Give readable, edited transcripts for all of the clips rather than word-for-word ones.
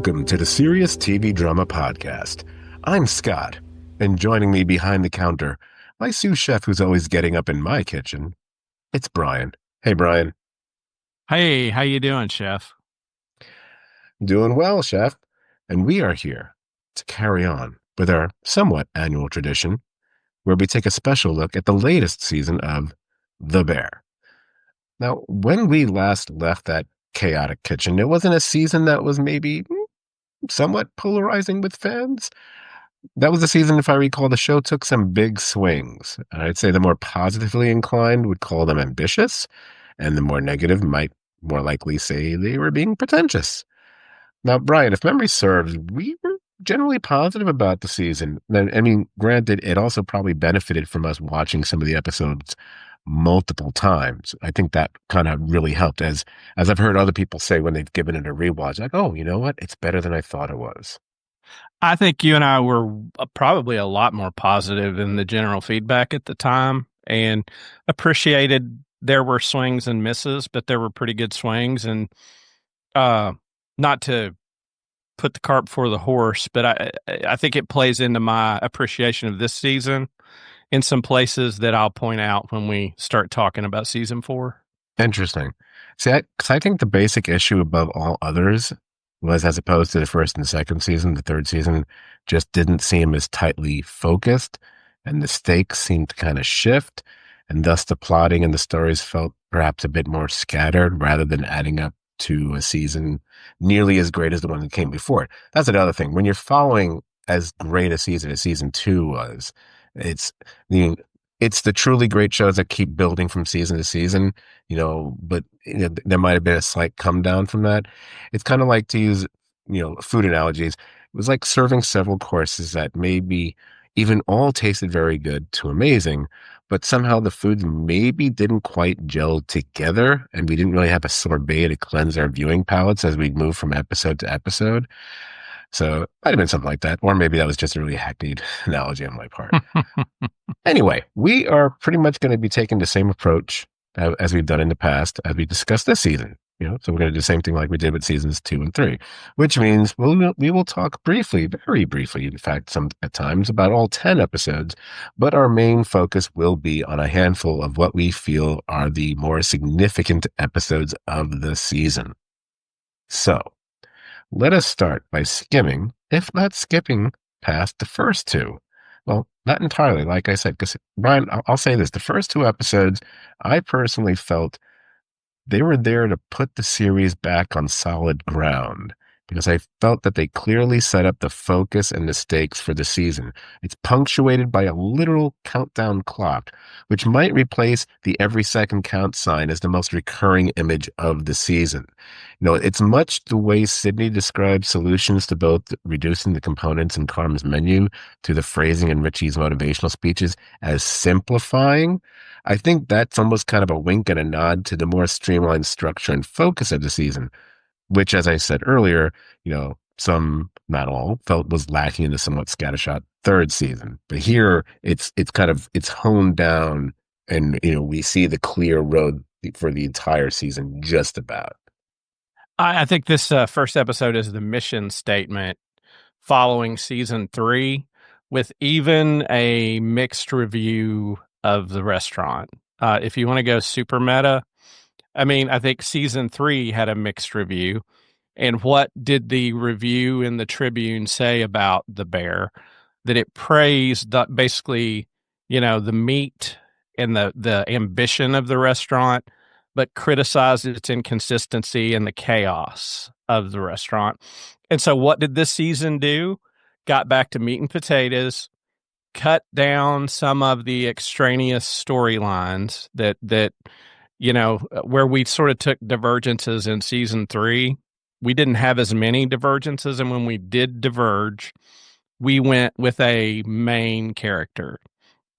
Welcome to the Serious TV Drama Podcast. I'm Scott, and joining me behind the counter, my sous chef who's always getting up in my kitchen, it's Brian. Hey, Brian. Hey, how you doing, Chef? Doing well, chef. And we are here to carry on with our somewhat annual tradition, where we take a special look at the latest season of The Bear. Now, when we last left that chaotic kitchen, it wasn't a season that was maybe somewhat polarizing with fans. That was the season, if I recall, the show took some big swings. I'd say the more positively inclined would call them ambitious, and the more negative might more likely say they were being pretentious. Now, Brian, if memory serves, we were generally positive about the season. I mean, granted, it also probably benefited from us watching some of the episodes multiple times. I think that kind of really helped, as I've heard other people say when they've given it a rewatch, like, oh, you know what? It's better than I thought it was. I think you and I were probably a lot more positive in the general feedback at the time and appreciated there were swings and misses, but there were pretty good swings. And not to put the cart before the horse, but I think it plays into my appreciation of this season in some places that I'll point out when we start talking about season 4. Interesting. See, 'cause I think the basic issue above all others was, as opposed to the first and second season, the third season just didn't seem as tightly focused, and the stakes seemed to kind of shift, and thus the plotting and the stories felt perhaps a bit more scattered rather than adding up to a season nearly as great as the one that came before it. That's another thing. When you're following as great a season as season 2 was, it's the it's the truly great shows that keep building from season to season, but there might have been a slight come down from that. It's kind of like, to use, food analogies. It was like serving several courses that maybe even all tasted very good to amazing, but somehow the foods maybe didn't quite gel together, and we didn't really have a sorbet to cleanse our viewing palates as we move from episode to episode. So it might have been something like that, or maybe that was just a really hackneyed analogy on my part. Anyway, we are pretty much going to be taking the same approach as we've done in the past as we discussed this season. So we're going to do the same thing like we did with seasons 2 and 3, which means we will talk briefly, very briefly, in fact, some at times, about all 10 episodes, but our main focus will be on a handful of what we feel are the more significant episodes of the season. So let us start by skimming, if not skipping, past the first 2. Well, not entirely, like I said, because, Brian, I'll say this. The first 2 episodes, I personally felt they were there to put the series back on solid ground, because I felt that they clearly set up the focus and the stakes for the season. It's punctuated by a literal countdown clock, which might replace the every second count sign as the most recurring image of the season. It's much the way Sydney describes solutions to both reducing the components in Carm's menu to the phrasing in Richie's motivational speeches as simplifying. I think that's almost kind of a wink and a nod to the more streamlined structure and focus of the season, which, as I said earlier, some, not all, felt was lacking in the somewhat scattershot third season. But here, it's honed down, and we see the clear road for the entire season, just about. I think this first episode is the mission statement following season 3, with even a mixed review of the restaurant. If you want to go super meta, I think season 3 had a mixed review. And what did the review in the Tribune say about the Bear? That it praised basically, the meat and the ambition of the restaurant, but criticized its inconsistency and the chaos of the restaurant. And so what did this season do? Got back to meat and potatoes, cut down some of the extraneous storylines that where we sort of took divergences in season 3. We didn't have as many divergences, and when we did diverge, we went with a main character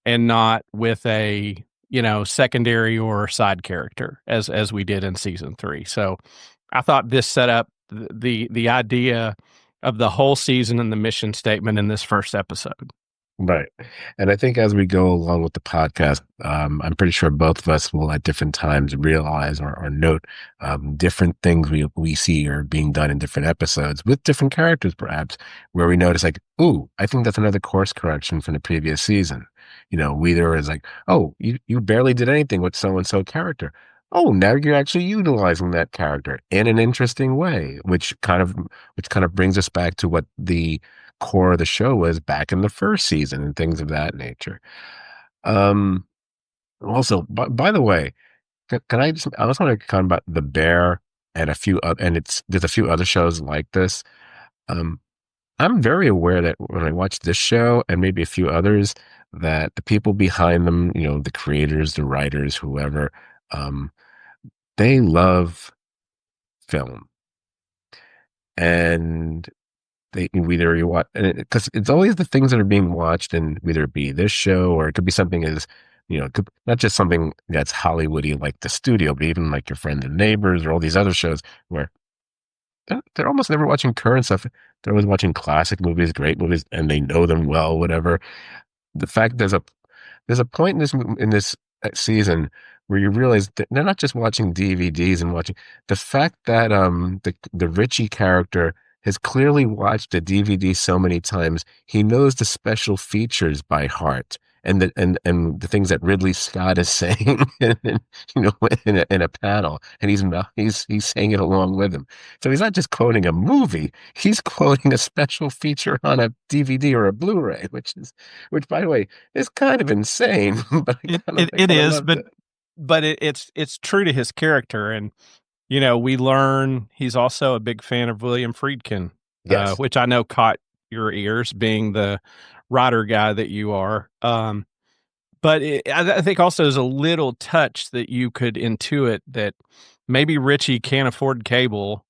and not with a secondary or side character as we did in season 3. So I thought this set up the idea of the whole season and the mission statement in this first episode. Right. And I think as we go along with the podcast, I'm pretty sure both of us will at different times realize or note different things we see are being done in different episodes with different characters, perhaps, where we notice like, ooh, I think that's another course correction from the previous season. We there is like, oh, you barely did anything with so and so character. Oh, now you're actually utilizing that character in an interesting way, which kind of brings us back to what the core of the show was back in the first season and things of that nature. Um, Also, by the way, can I just want to comment about The Bear and there's a few other shows like this. Um, I'm very aware that when I watch this show and maybe a few others, that the people behind them, the creators, the writers, whoever, um, they love film. And they whether you watch, because it's always the things that are being watched, and whether it be this show or it could be something as it could not just something that's Hollywoody like the studio, but even like your friends and neighbors or all these other shows where they're almost never watching current stuff. They're always watching classic movies, great movies, and they know them well, whatever. The fact there's a point in this season where you realize that they're not just watching DVDs and watching the fact that the Richie character has clearly watched a DVD so many times he knows the special features by heart and the things that Ridley Scott is saying in a panel, and he's saying it along with him. So he's not just quoting a movie, he's quoting a special feature on a DVD or a Blu-ray, which by the way is kind of insane, but It I it kind of is, loved it. but it's true to his character, and we learn he's also a big fan of William Friedkin, Yes, which I know caught your ears, being the writer guy that you are. But I think also there's a little touch that you could intuit that maybe Richie can't afford cable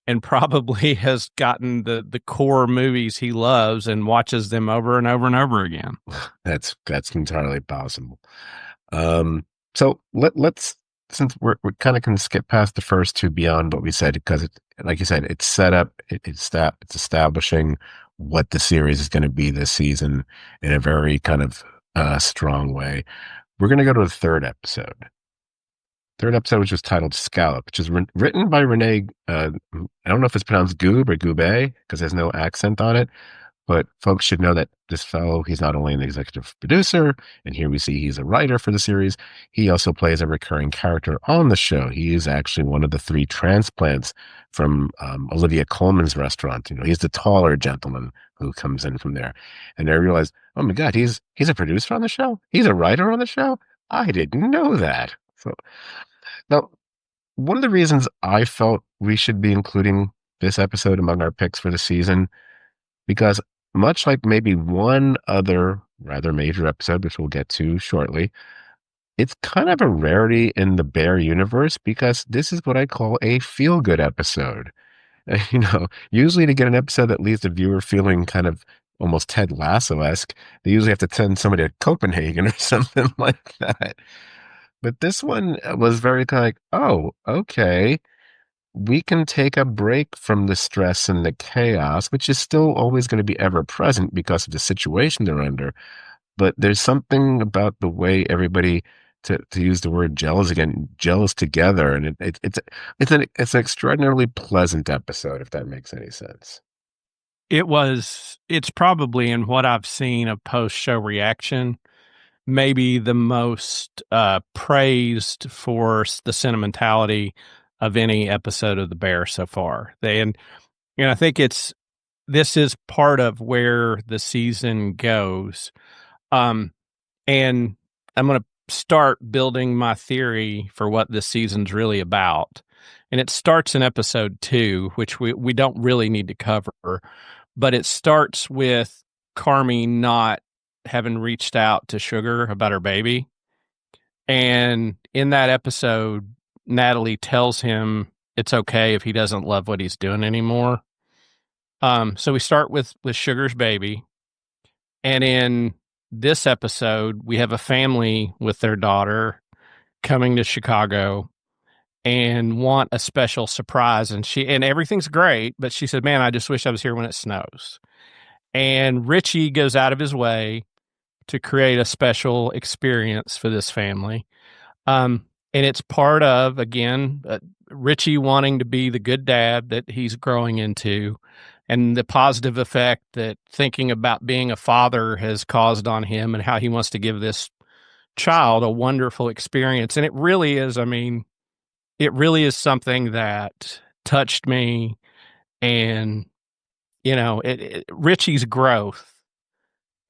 and probably has gotten the core movies he loves and watches them over and over and over again. that's entirely possible. Um, so let's since we kind of can skip past the first two beyond what we said because like you said, it's set up, it's establishing what the series is going to be this season in a very kind of strong way. We're going to go to the third episode. Third episode, which was titled Scallop, which is written by Renee. I don't know if it's pronounced Goob or Goubet because there's no accent on it. But folks should know that this fellow, he's not only an executive producer, and here we see he's a writer for the series, he also plays a recurring character on the show. He is actually one of the three transplants from Olivia Colman's restaurant. He's the taller gentleman who comes in from there. And I realized, oh my God, he's a producer on the show? He's a writer on the show? I didn't know that. So now, one of the reasons I felt we should be including this episode among our picks for the season because much like maybe one other rather major episode, which we'll get to shortly, it's kind of a rarity in the Bear universe because this is what I call a feel good episode. Usually to get an episode that leaves the viewer feeling kind of almost Ted Lasso-esque, they usually have to send somebody to Copenhagen or something like that. But this one was very kind of like, oh, okay, we can take a break from the stress and the chaos, which is still always going to be ever present because of the situation they're under. But there's something about the way everybody, to use the word gels again, gels together, and it's an extraordinarily pleasant episode, if that makes any sense. It's probably, in what I've seen of post show reaction, maybe the most praised for the sentimentality of any episode of The Bear so far. And I think this is part of where the season goes. Um, and I'm going to start building my theory for what this season's really about. And it starts in episode 2, which we don't really need to cover, but it starts with Carmi not having reached out to Sugar about her baby. And in that episode, Natalie tells him it's okay if he doesn't love what he's doing anymore. So we start with Sugar's baby, and in this episode, we have a family with their daughter coming to Chicago and want a special surprise. And everything's great, but she said, "Man, I just wish I was here when it snows." And Richie goes out of his way to create a special experience for this family. And it's part of, again, Richie wanting to be the good dad that he's growing into, and the positive effect that thinking about being a father has caused on him, and how he wants to give this child a wonderful experience. And it really is, I mean, it really is something that touched me. And, Richie's growth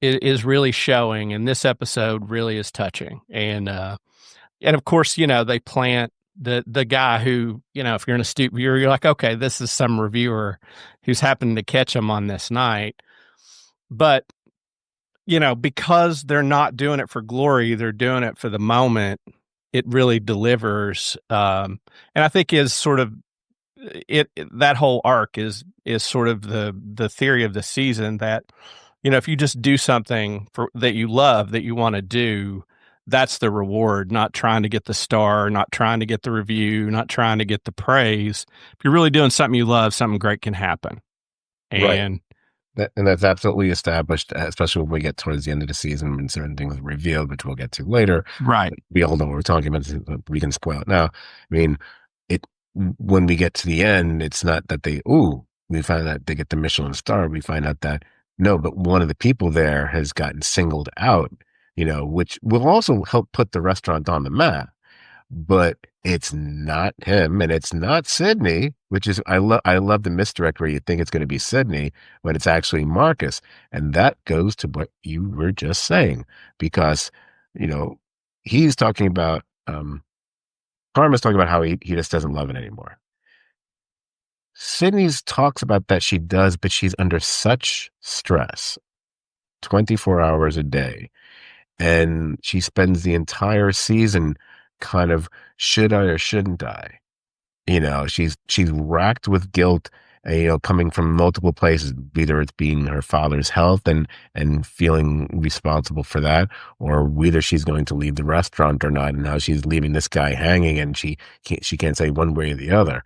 is really showing, and this episode really is touching. And of course, they plant the guy who, if you're an astute viewer, you're like, okay, this is some reviewer who's happened to catch him on this night. But, because they're not doing it for glory, they're doing it for the moment. It really delivers. And I think is sort of that whole arc is sort of the theory of the season, that, if you just do something for that you love, that you want to do, that's the reward, not trying to get the star, not trying to get the review, not trying to get the praise. If you're really doing something you love, something great can happen. Right. And And that's absolutely established, especially when we get towards the end of the season when certain things are revealed, which we'll get to later. right, We all know what we're talking about. So we can spoil it now. I mean, it when we get to the end, it's not that we find out they get the Michelin star. We find out that no, but one of the people there has gotten singled out, which will also help put the restaurant on the map. But it's not him, and it's not Sydney, which is I love the misdirect where you think it's going to be Sydney when it's actually Marcus, and that goes to what you were just saying, because you know he's talking about Karma's talking about how he just doesn't love it anymore. Sydney's talks about that she does, but she's under such stress, 24 hours a day, and she spends the entire season kind of, should I or shouldn't I? She's racked with guilt, coming from multiple places. Either it's being her father's health and feeling responsible for that, or whether she's going to leave the restaurant or not, and how she's leaving this guy hanging, and she can't say one way or the other.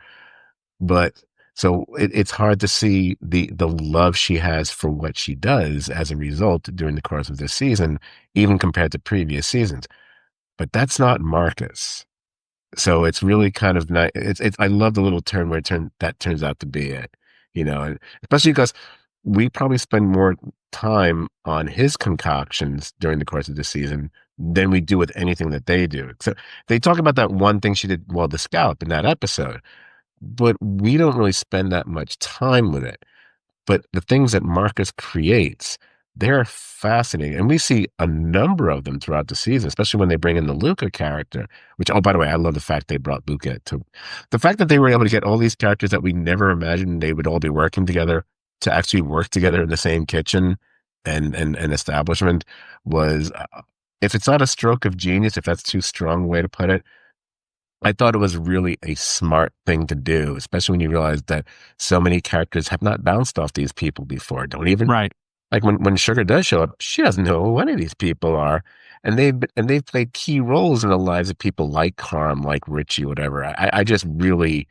But so it's hard to see the love she has for what she does as a result during the course of this season, even compared to previous seasons. But that's not Marcus. So it's really kind of nice. I love the little turn where that turns out to be it, and especially because we probably spend more time on his concoctions during the course of the season than we do with anything that they do. So they talk about that one thing she did, well, the scallop in that episode, but we don't really spend that much time with it. But the things that Marcus creates, they're fascinating. And we see a number of them throughout the season, especially when they bring in the Luca character, which, oh, by the way, I love the fact they brought Luca to the fact that they were able to get all these characters that we never imagined they would all be working together to actually work together in the same kitchen and establishment was, if it's not a stroke of genius, if that's too strong a way to put it, I thought it was really a smart thing to do, especially when you realize that so many characters have not bounced off these people before. Don't even right. like when Sugar does show up, she doesn't know who any of these people are, and they've played key roles in the lives of people like Carm, like Richie, whatever. I just really,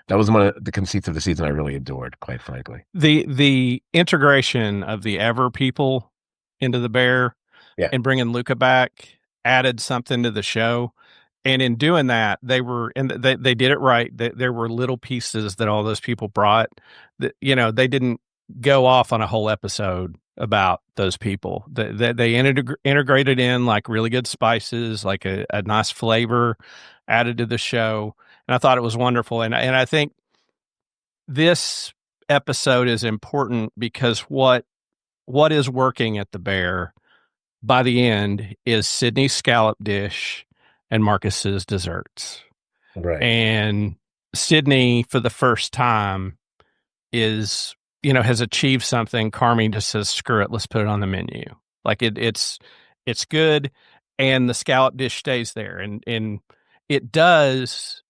that was one of the conceits of the season I really adored, quite frankly. The integration of the Ever people into the Bear Yeah, and bringing Luca back added something to the show. And in doing that, they did it right. There were little pieces that all those people brought that, they didn't go off on a whole episode about those people. They integrated in like really good spices, like a nice flavor added to the show. And I thought it was wonderful. And I think this episode is important because what is working at the Bear by the end is Sydney's scallop dish and Marcus's desserts. right. And Sydney, for the first time, is, has achieved something. Carmi just says, screw it, let's put it on the menu. Like it's good. And the scallop dish stays there. And it does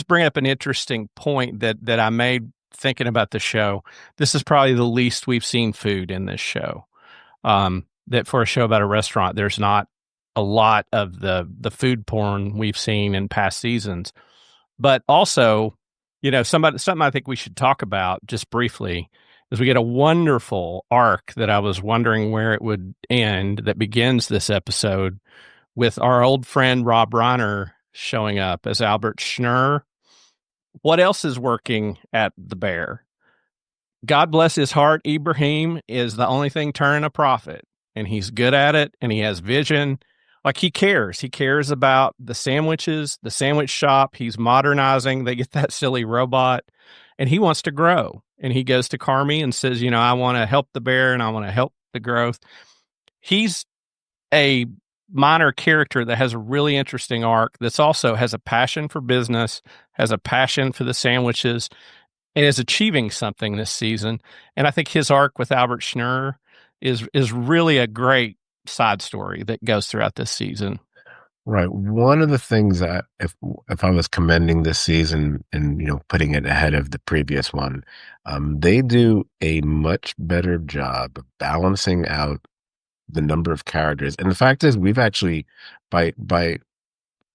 bring up an interesting point that I made thinking about the show. This is probably the least we've seen food in this show. That for a show about a restaurant, there's not a lot of the food porn we've seen in past seasons. But also, something I think we should talk about just briefly is we get a wonderful arc that I was wondering where it would end that begins this episode with our old friend Rob Reiner showing up as Albert Schnurr. What else is working at the Bear? God bless his heart, Ibrahim is the only thing turning a profit, and he's good at it, and he has vision. Like he cares. He cares about the sandwiches, the sandwich shop. He's modernizing. They get that silly robot, and he wants to grow. And he goes to Carmi and says, I want to help the Bear and I want to help the growth. He's a minor character that has a really interesting arc that's also has a passion for business, has a passion for the sandwiches, and is achieving something this season. And I think his arc with Albert Schnurr is really a great side story that goes throughout this season. Right. One of the things that if I was commending this season and putting it ahead of the previous one, they do a much better job of balancing out the number of characters. And the fact is, we've actually by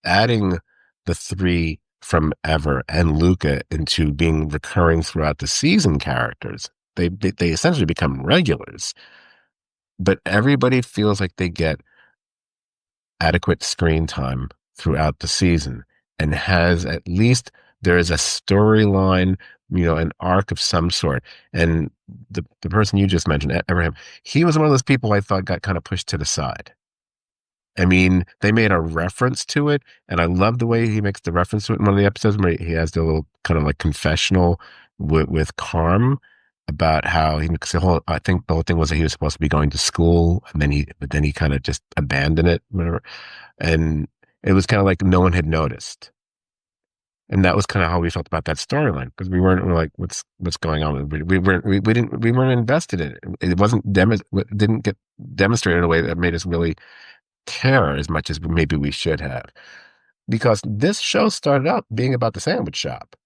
adding the three from Ever and Luca into being recurring throughout the season characters, they essentially become regulars. But everybody feels like they get adequate screen time throughout the season and has at least there is a storyline, an arc of some sort. And the person you just mentioned, Abraham, he was one of those people I thought got kind of pushed to the side. I mean, they made a reference to it, and I love the way he makes the reference to it in one of the episodes where he has the little kind of like confessional with Carm about how he makes the whole. I think the whole thing was that he was supposed to be going to school, and then he kind of just abandoned it, whatever. And it was kind of like no one had noticed, and that was kind of how we felt about that storyline because we're like, what's going on? We weren't invested in it. It wasn't didn't get demonstrated in a way that made us really care as much as maybe we should have. Because this show started out being about the sandwich shop.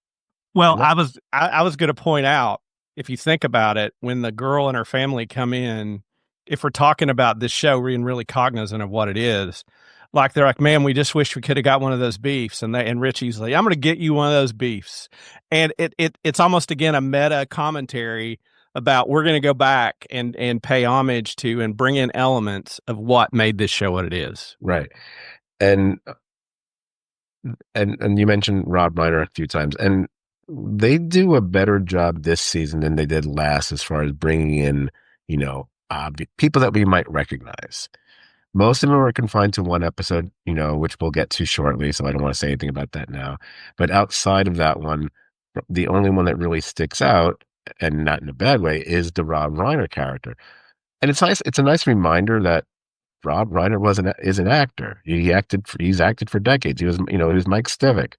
Well, And that, I was going to point out, if you think about it, when the girl and her family come in, if we're talking about this show, being really cognizant of what it is, like they're like, man, we just wish we could have got one of those beefs, and Richie's like, I'm going to get you one of those beefs, and it's almost again a meta commentary about we're going to go back and pay homage to and bring in elements of what made this show what it is. right. And and you mentioned Rob Reiner a few times, and they do a better job this season than they did last as far as bringing in, people that we might recognize. Most of them are confined to one episode, which we'll get to shortly, so I don't want to say anything about that now. But outside of that one, the only one that really sticks out, and not in a bad way, is the Rob Reiner character. And it's nice. It's a nice reminder that Rob Reiner is an actor. He's acted for decades. He was Mike Stivic.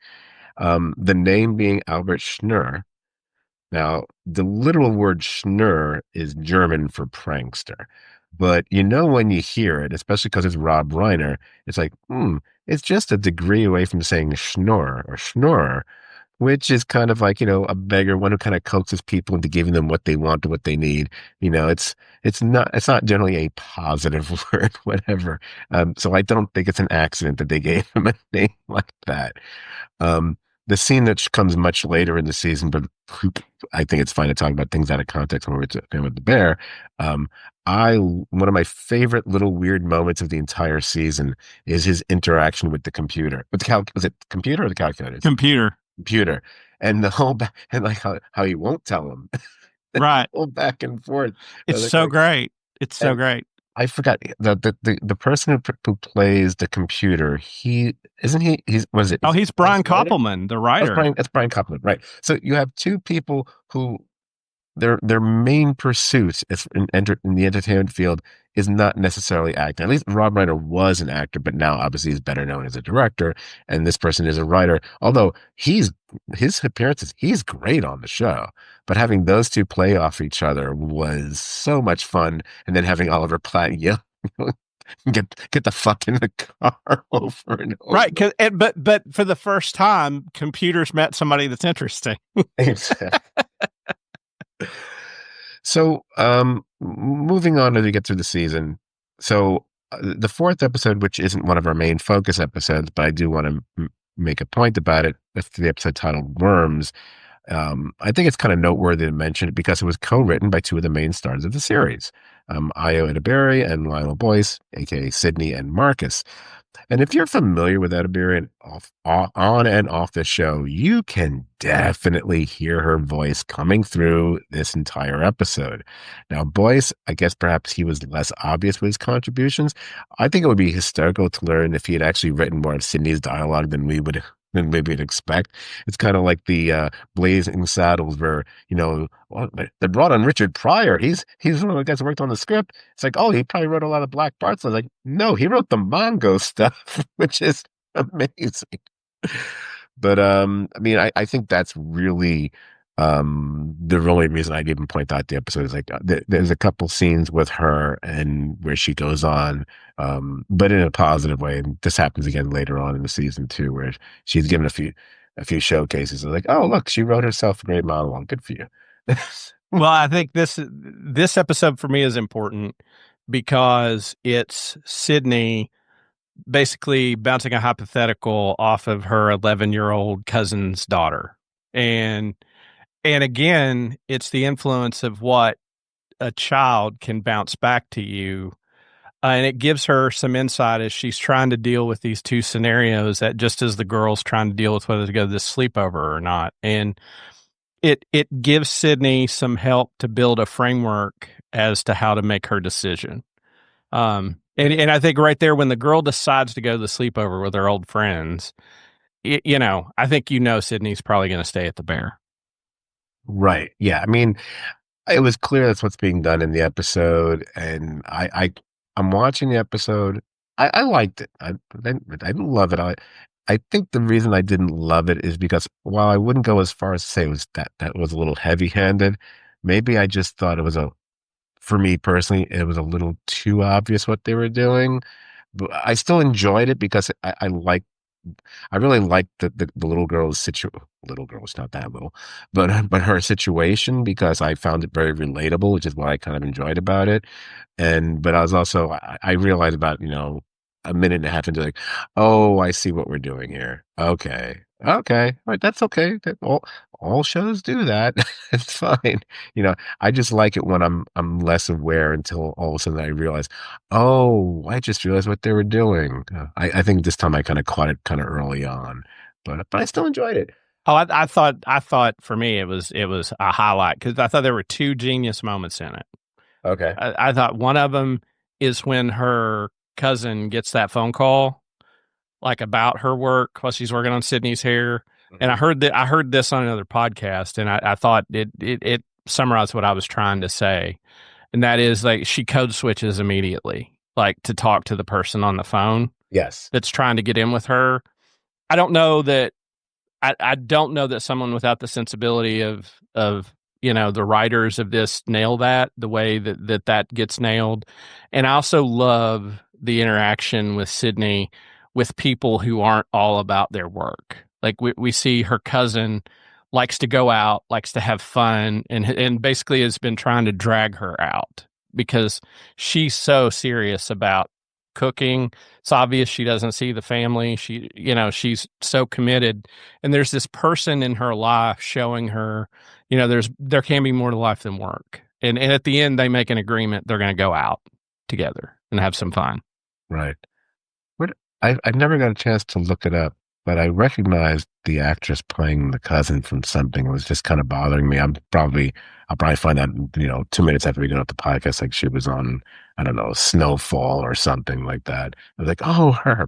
The name being Albert Schnurr. Now, the literal word Schnurr is German for prankster. But when you hear it, especially because it's Rob Reiner, it's like, it's just a degree away from saying schnorr or schnorrer, which is kind of like, a beggar, one who kind of coaxes people into giving them what they want or what they need. It's not generally a positive word, whatever. So I don't think it's an accident that they gave him a name like that. The scene that comes much later in the season, but I think it's fine to talk about things out of context when we're talking about the bear. One of my favorite little weird moments of the entire season is his interaction with the computer. Was it computer or the calculator? Computer, and the whole and like how he won't tell him, Right. whole back and forth. It's so great. It's so great. I forgot the person who plays the computer. He's was it? Oh, he's Brian Koppelman, the writer. That's Brian Koppelman, right? So you have two people who their main pursuit in the entertainment field is not necessarily acting. At least Rob Reiner was an actor, but now obviously he's better known as a director, and this person is a writer. Although his appearances, he's great on the show. But having those two play off each other was so much fun, and then having Oliver Platt yell, "Get the fuck in the car!" over and over. Right, but for the first time, computers met somebody that's interesting. Exactly. So, moving on as we get through the season. So, the fourth episode, which isn't one of our main focus episodes, but I do want to make a point about it. That's the episode titled Worms. I think it's kind of noteworthy to mention it because it was co-written by two of the main stars of the series, Io Edeberry and Lionel Boyce, aka Sydney and Marcus. And if you're familiar with Edeberry on and off the show, you can definitely hear her voice coming through this entire episode. Now, Boyce, I guess perhaps he was less obvious with his contributions. I think it would be hysterical to learn if he had actually written more of Sydney's dialogue than maybe would expect. It's kind of like the Blazing Saddles, where well, they brought on Richard Pryor. He's one of the guys who worked on the script. It's like, oh, he probably wrote a lot of black parts. I was like, no, he wrote the Mongo stuff, which is amazing. But I mean, I think that's really the only reason I'd even point out the episode is like there's a couple scenes with her and where she goes on, but in a positive way. And this happens again later on in the season too, where she's given a few showcases. Like, oh look, she wrote herself a great monologue. Good for you. Well, I think this episode for me is important because it's Sydney basically bouncing a hypothetical off of her 11-year-old cousin's daughter. And again, it's the influence of what a child can bounce back to you. And it gives her some insight as she's trying to deal with these two scenarios, that just as the girl's trying to deal with whether to go to this sleepover or not. And it gives Sydney some help to build a framework as to how to make her decision. And I think right there, when the girl decides to go to the sleepover with her old friends, I think Sydney's probably going to stay at the Bear. Right. Yeah. I mean, it was clear that's what's being done in the episode, and I'm watching the episode. I liked it. I didn't love it. I think the reason I didn't love it is because while I wouldn't go as far as to say it was that was a little heavy-handed, maybe I just thought it was for me personally, it was a little too obvious what they were doing. But I still enjoyed it because I really liked the little girl's little girl was not that little, but her situation, because I found it very relatable, which is what I kind of enjoyed about it. But I was also I realized about, a minute and a half into, like, oh, I see what we're doing here. Okay. Okay. All right, that's okay. All shows do that. It's fine. I just like it when I'm less aware until all of a sudden I realize, oh, I just realized what they were doing. I think this time I kind of caught it kind of early on, but I still enjoyed it. Oh, I thought for me it was a highlight because I thought there were two genius moments in it. Okay. I thought one of them is when her cousin gets that phone call, like about her work while she's working on Sydney's hair. And Mhm. I heard this on another podcast, and I thought it summarized what I was trying to say, and that is, like, she code switches immediately, like, to talk to the person on the phone Yes. that's trying to get in with her. I don't know that I don't know that someone without the sensibility of the writers of this nail that the way that gets nailed. And I also love the interaction with Sydney with people who aren't all about their work. Like, we see her cousin likes to go out, likes to have fun, and basically has been trying to drag her out because she's so serious about cooking. It's obvious she doesn't see the family. She's so committed, and there's this person in her life showing her, there can be more to life than work. And at the end, they make an agreement they're going to go out together and have some fun. Right. I've never got a chance to look it up, but I recognized the actress playing the cousin from something. It was just kind of bothering me. I'll probably find out, 2 minutes after we get off the podcast, like she was on, I don't know, Snowfall or something like that. I was like, oh, her.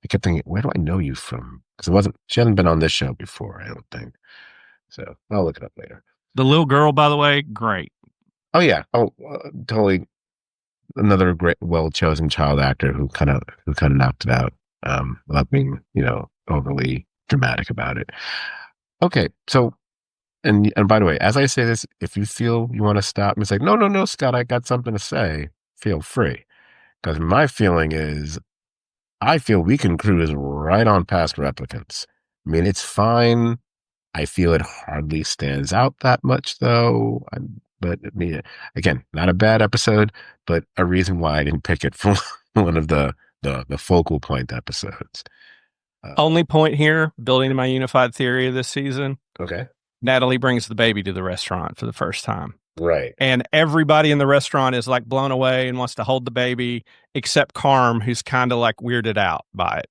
I kept thinking, where do I know you from? Because she hasn't been on this show before, I don't think. So I'll look it up later. The little girl, by the way, great. Oh yeah. Oh, totally. Another great, well-chosen child actor who kind of knocked it out, without being, overly dramatic about it. Okay, so and by the way, as I say this, if you feel you want to stop me, say, no, no, no, Scott, I got something to say. Feel free, because my feeling is, I feel we can cruise right on past Replicants. I mean, it's fine. I feel it hardly stands out that much, though. But I mean, again, not a bad episode, but a reason why I didn't pick it for one of the focal point episodes. Only point here, building my unified theory of this season. Okay. Natalie brings the baby to the restaurant for the first time. Right. And everybody in the restaurant is like blown away and wants to hold the baby, except Carm, who's kind of like weirded out by it.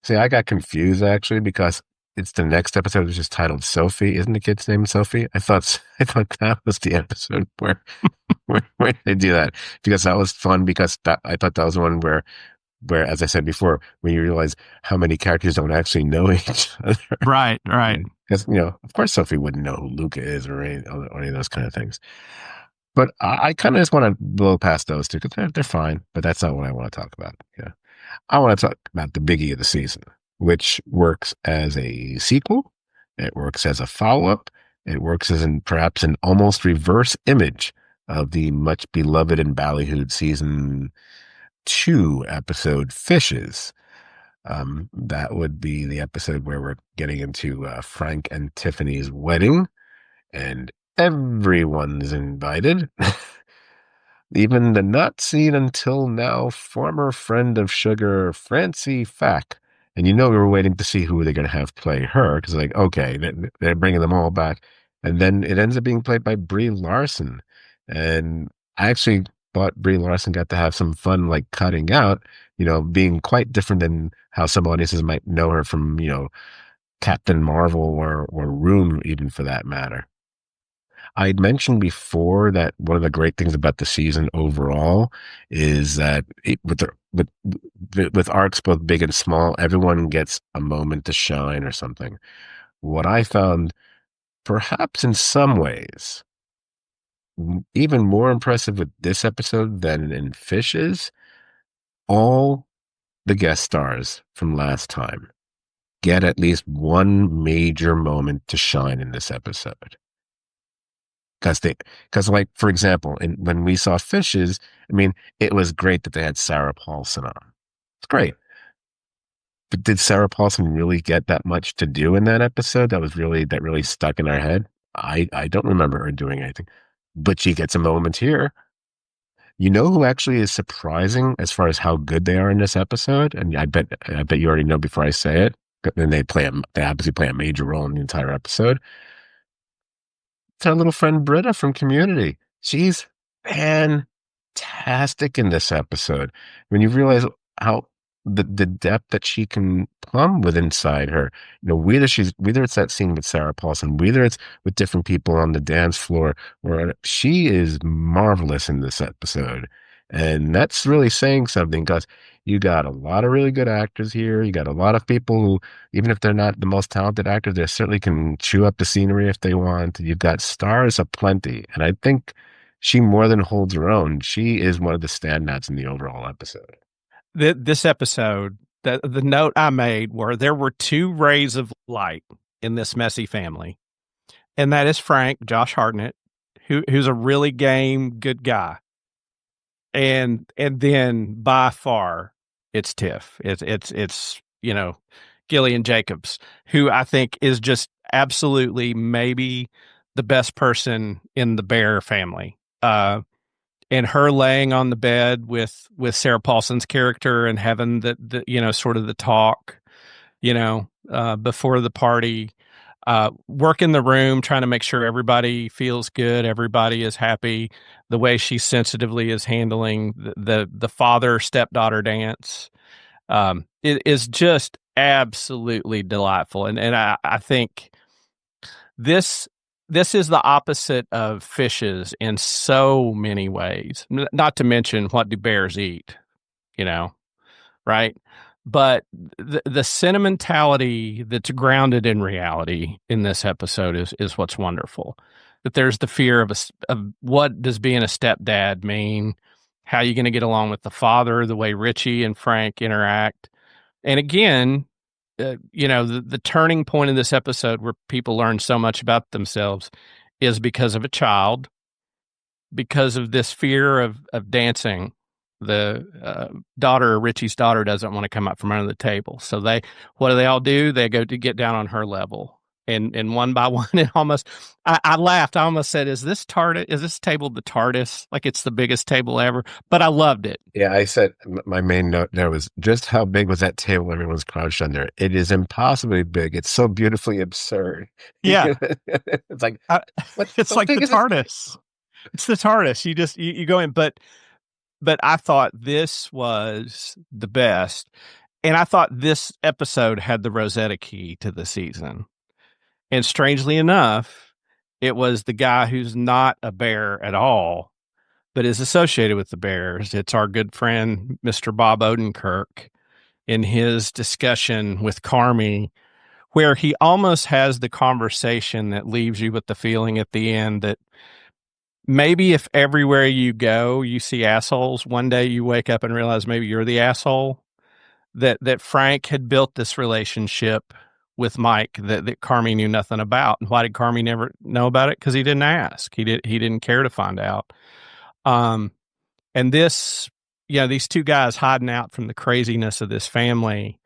See, I got confused actually because it's the next episode which is titled Sophie. Isn't the kid's name Sophie? I thought that was the episode where they do that because that was fun because I thought that was the one where, as I said before, when you realize how many characters don't actually know each other. Right, right. Because, of course Sophie wouldn't know who Luca is or any of those kind of things. But I kind of just want to blow past those two because they're fine, but that's not what I want to talk about. Yeah. I want to talk about the biggie of the season, which works as a sequel. It works as a follow-up. It works as perhaps an almost reverse image of the much beloved and ballyhooed season 2 episode Fishes. That would be the episode where we're getting into Frank and Tiffany's wedding, and everyone's invited. Even the not seen until now former friend of Sugar, Francie Fack. And we were waiting to see who they're going to have play her because, like, okay, they're bringing them all back. And then it ends up being played by Brie Larson. And I actually thought Brie Larson got to have some fun, like, cutting out, being quite different than how some audiences might know her from, Captain Marvel or Room, even for that matter. I'd mentioned before that one of the great things about the season overall is that with arcs both big and small, everyone gets a moment to shine or something. What I found, perhaps in some ways, even more impressive with this episode than in Fishes, all the guest stars from last time get at least one major moment to shine in this episode. Because like, for example, when we saw Fishes, I mean, it was great that they had Sarah Paulson on. It's great. But did Sarah Paulson really get that much to do in that episode? That really stuck in our head. I don't remember her doing anything, but she gets a moment here. You know who actually is surprising as far as how good they are in this episode? And I bet you already know before I say it. And they obviously play a major role in the entire episode. It's our little friend Britta from Community. She's fantastic in this episode. When you realize how the depth that she can plumb with inside her, whether it's that scene with Sarah Paulson, whether it's with different people on the dance floor, or she is marvelous in this episode. And that's really saying something because you got a lot of really good actors here. You got a lot of people who, even if they're not the most talented actors, they certainly can chew up the scenery if they want. You've got stars aplenty. And I think she more than holds her own. She is one of the standouts in the overall episode. This episode, the note I made were there were two rays of light in this messy family. And that is Frank, Josh Hartnett, who's a really game, good guy. And then by far it's Tiff. It's Gillian Jacobs, who I think is just absolutely maybe the best person in the Bear family. And her laying on the bed with Sarah Paulson's character and having the sort of the talk, before the party, work in the room, trying to make sure everybody feels good, everybody is happy. The way she sensitively is handling the father stepdaughter dance, it is just absolutely delightful. And I think this is the opposite of Fishes in so many ways. Not to mention, what do bears eat? You know, right? But the sentimentality that's grounded in reality in this episode is what's wonderful. That there's the fear of what does being a stepdad mean? How are you going to get along with the father? The way Richie and Frank interact, and again, the turning point of this episode where people learn so much about themselves is because of a child, because of this fear of dancing. The Richie's daughter, doesn't want to come up from under the table. So what do they all do? They go to get down on her level. and one by one, it almost, I laughed. I almost said, "Is this TARDIS? Is this table the TARDIS? Like it's the biggest table ever?" But I loved it. Yeah, I said my main note there was just how big was that table everyone's crouched under. It is impossibly big. It's so beautifully absurd. Yeah, It's like, I, what? it's How like big the is this TARDIS. It's the TARDIS. You just you go in, but I thought this was the best, and I thought this episode had the Rosetta key to the season. And strangely enough, it was the guy who's not a bear at all, but is associated with the Bears. It's our good friend, Mr. Bob Odenkirk, in his discussion with Carmi, where he almost has the conversation that leaves you with the feeling at the end that maybe if everywhere you go, you see assholes, one day you wake up and realize maybe you're the asshole. That Frank had built this relationship with Mike that Carmi knew nothing about. And why did Carmi never know about it? Because he didn't ask. He didn't care to find out. Um, and this, these two guys hiding out from the craziness of this family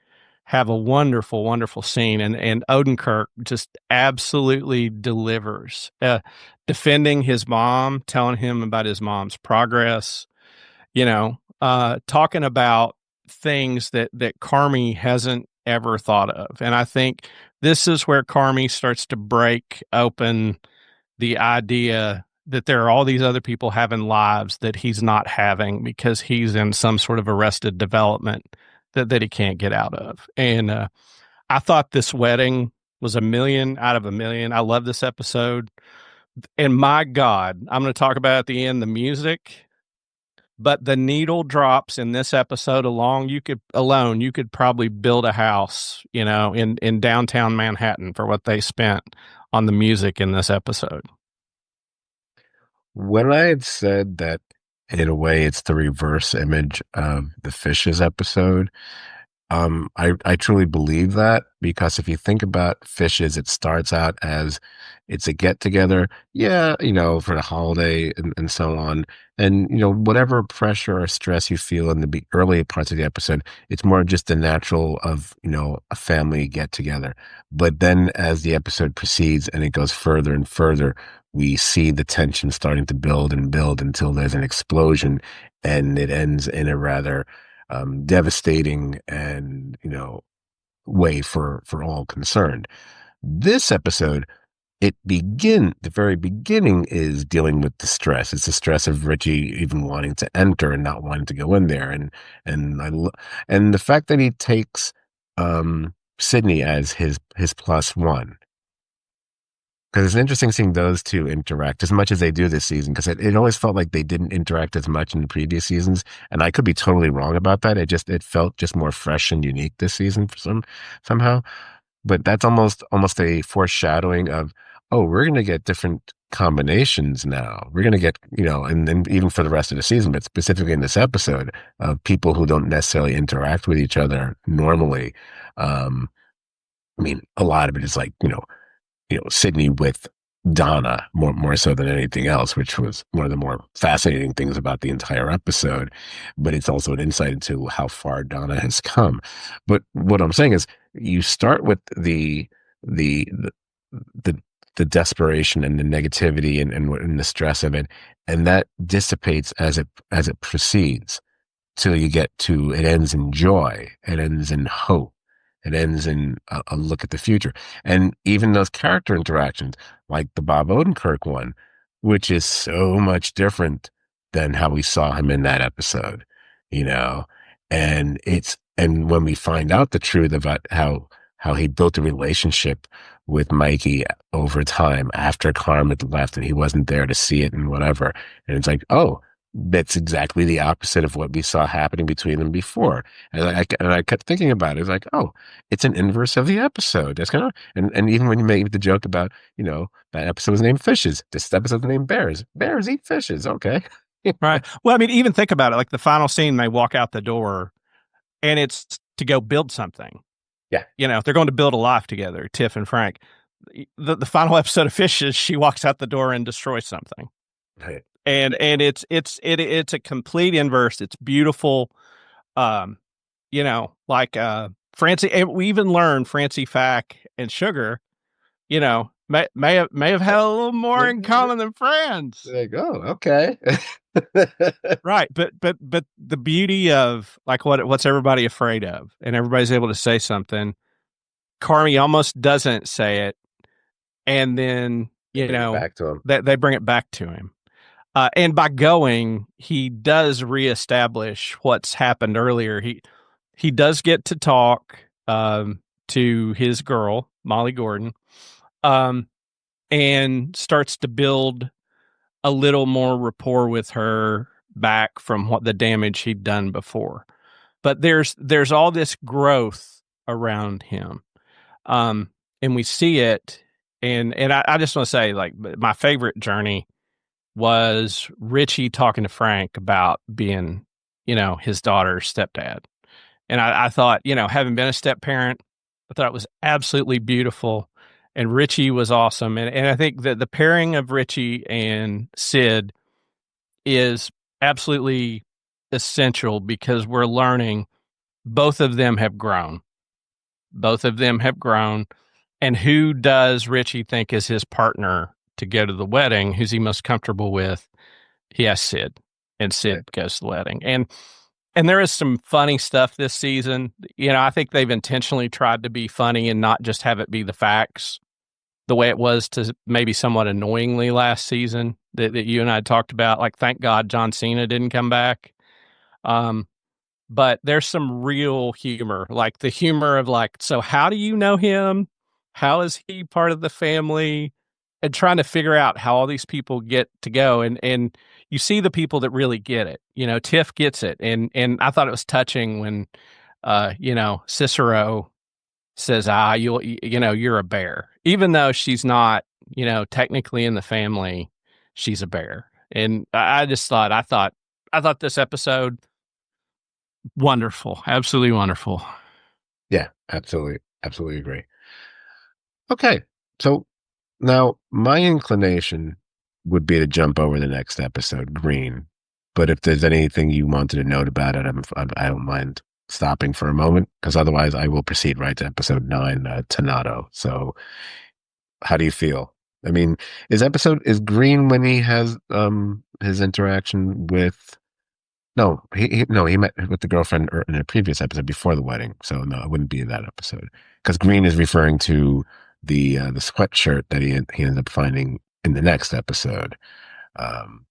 have a wonderful, wonderful scene, and Odenkirk just absolutely delivers, defending his mom, telling him about his mom's progress, talking about things that Carmi hasn't ever thought of. And I think this is where Carmi starts to break open the idea that there are all these other people having lives that he's not having because he's in some sort of arrested development that he can't get out of. And I thought this wedding was a million out of a million. I love this episode. And my God, I'm going to talk about at the end the music, but the needle drops in this episode you could probably build a house, in downtown Manhattan for what they spent on the music in this episode. when I had said that in a way it's the reverse image of the Fishes episode, I truly believe that because if you think about Fishes, it starts out as it's a get together, yeah, for the holiday and so on. And, whatever pressure or stress you feel in the early parts of the episode, it's more just the natural of, a family get together. But then as the episode proceeds and it goes further and further, we see the tension starting to build and build until there's an explosion and it ends in a rather devastating and way for all concerned. This episode, the very beginning is dealing with the stress. It's the stress of Richie even wanting to enter and not wanting to go in there, and the fact that he takes Sydney as his plus one. Because it's interesting seeing those two interact as much as they do this season, because it always felt like they didn't interact as much in the previous seasons. And I could be totally wrong about that. It felt just more fresh and unique this season for somehow. But that's almost a foreshadowing of, oh, we're gonna get different combinations now. We're gonna get, and then even for the rest of the season, but specifically in this episode, of people who don't necessarily interact with each other normally. Um, I mean, a lot of it is like, Sydney with Donna more so than anything else, which was one of the more fascinating things about the entire episode. But it's also an insight into how far Donna has come. But what I'm saying is, you start with the the the desperation and the negativity and the stress of it, and that dissipates as it proceeds till you get to it ends in joy, it ends in hope, it ends in a look at the future. And even those character interactions, like the Bob Odenkirk one, which is so much different than how we saw him in that episode, you know? And when we find out the truth about how he built a relationship with Mikey over time after Carm had left and he wasn't there to see it and whatever. And it's like, oh, that's exactly the opposite of what we saw happening between them before. And I kept thinking about it. It's like, oh, it's an inverse of the episode. That's kind of, and even when you made the joke about, that episode was named Fishes. This episode's named Bears. Bears eat fishes. Okay. Right. Well, I mean, even think about it. Like the final scene, they walk out the door and it's to go build something. Yeah. They're going to build a life together, Tiff and Frank. The final episode of Fishes, she walks out the door and destroys something. Right. And it's a complete inverse. It's beautiful. Like Francie, and we even learned Francie Fack and Sugar may have had a little more in Yeah. common than friends. Like, oh, okay. Right, but the beauty of like what's everybody afraid of, and everybody's able to say something. Carmi almost doesn't say it, and then They bring it back to him. they bring it back to him. And by going, he does reestablish what's happened earlier. He does get to talk to his girl, Molly Gordon, um, and starts to build a little more rapport with her back from what the damage he'd done before. But there's all this growth around him, um, and we see it. And I just want to say, like, my favorite journey was Richie talking to Frank about being, his daughter's stepdad. And I thought, having been a step parent, I thought it was absolutely beautiful. And Richie was awesome. And I think that the pairing of Richie and Sid is absolutely essential because we're learning both of them have grown. Both of them have grown. And who does Richie think is his partner to go to the wedding? Who's he most comfortable with? He has Sid, and Sid goes to the wedding. And there is some funny stuff this season. I think they've intentionally tried to be funny and not just have it be the facts, the way it was to maybe somewhat annoyingly last season that you and I talked about. Like, thank God John Cena didn't come back. But there's some real humor, like the humor of like, so how do you know him? How is he part of the family? And trying to figure out how all these people get to go. And you see the people that really get it. Tiff gets it. And I thought it was touching when Cicero says, you're a bear. Even though she's not, technically in the family, she's a bear. And I thought this episode wonderful. Absolutely wonderful. Yeah, absolutely. Absolutely agree. Okay. So now my inclination would be to jump over the next episode, Green. But if there's anything you wanted to note about it, I don't mind stopping for a moment because otherwise I will proceed right to episode 9, Tornado. So how do you feel? I mean, is Green when he has his interaction with no, he met with the girlfriend in a previous episode before the wedding. So no, it wouldn't be that episode because Green is referring to the sweatshirt that he ends up finding in the next episode. Um,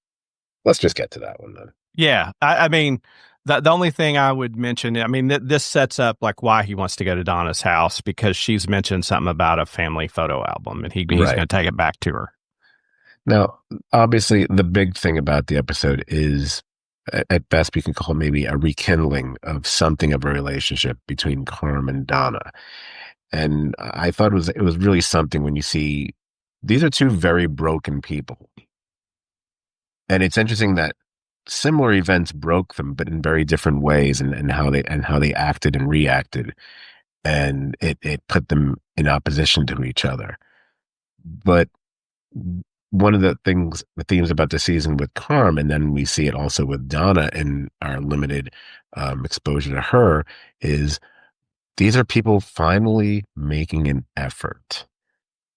let's just get to that one then. Yeah. I mean, the only thing I would mention, I mean, this sets up like why he wants to go to Donna's house because she's mentioned something about a family photo album and he's going to take it back to her. Now, obviously, the big thing about the episode is, at best, we can call maybe a rekindling of something of a relationship between Carm and Donna. And I thought it was really something when you see these are two very broken people. And it's interesting that similar events broke them, but in very different ways and how they acted and reacted. And it put them in opposition to each other. But one of the themes about the season with Carm, and then we see it also with Donna in our limited exposure to her, is these are people finally making an effort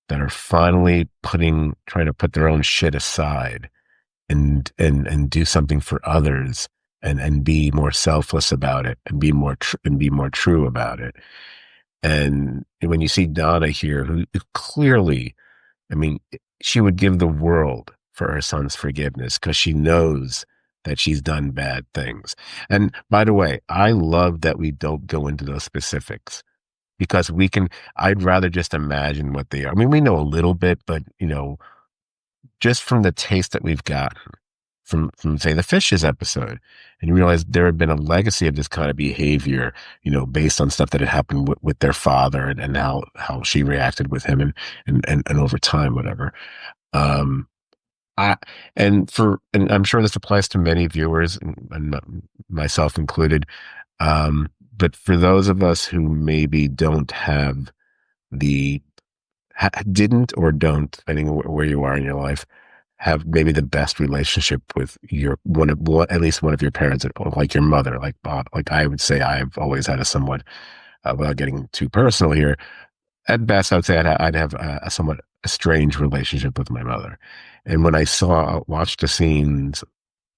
that are finally trying to put their own shit aside and do something for others and be more selfless about it and be more true about it. And when you see Donna here, who clearly, I mean, she would give the world for her son's forgiveness because she knows that she's done bad things. And by the way, I love that we don't go into those specifics because I'd rather just imagine what they are. I mean, we know a little bit, but just from the taste that we've gotten from say the Fishes episode, and you realize there had been a legacy of this kind of behavior, based on stuff that had happened with their father and how she reacted with him and over time, whatever. I and I'm sure this applies to many viewers and myself included. But for those of us who maybe don't have didn't or don't, depending on where you are in your life, have maybe the best relationship with at least one of your parents, like your mother, like Bob. Like I would say, I've always had a somewhat, without getting too personal here, at best, I would say I'd have a somewhat strange relationship with my mother. And when I watched the scenes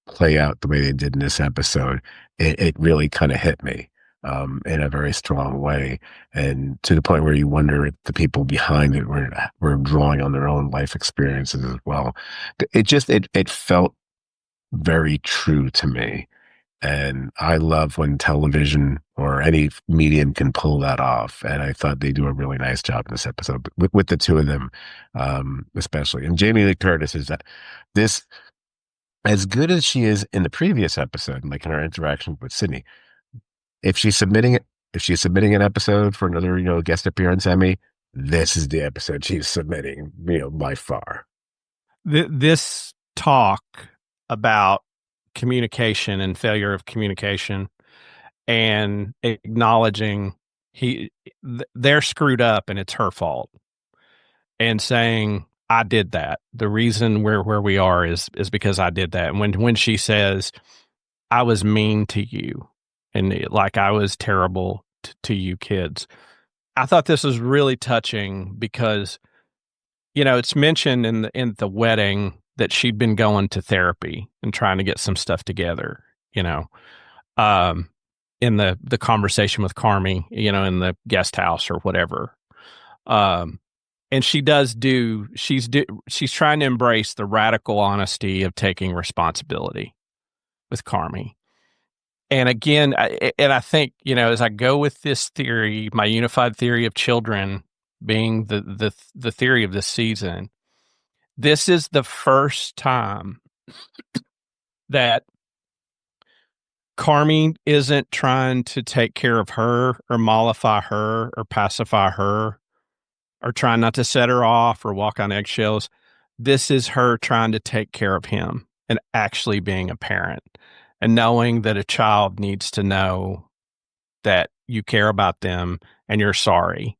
play out the way they did in this episode, it really kind of hit me in a very strong way, and to the point where you wonder if the people behind it were drawing on their own life experiences as well. It felt very true to me. And I love when television or any medium can pull that off. And I thought they do a really nice job in this episode with the two of them, especially. And Jamie Lee Curtis is that this, as good as she is in the previous episode, like in her interaction with Sydney, if she's submitting it, if she's submitting an episode for another, guest appearance Emmy, this is the episode she's submitting, by far. This talk about communication and failure of communication and acknowledging they're screwed up and it's her fault, and saying I did that. The reason we're where we are is because I did that. And when she says I was mean to you and like I was terrible to you kids, I thought this was really touching because it's mentioned in the wedding that she'd been going to therapy and trying to get some stuff together, um, in the conversation with Carmi, in the guest house or whatever. And she's trying to embrace the radical honesty of taking responsibility with Carmi. And again, I think, as I go with this theory, my unified theory of children being the theory of this season, this is the first time that Carmi isn't trying to take care of her or mollify her or pacify her or trying not to set her off or walk on eggshells. This is her trying to take care of him and actually being a parent and knowing that a child needs to know that you care about them and you're sorry,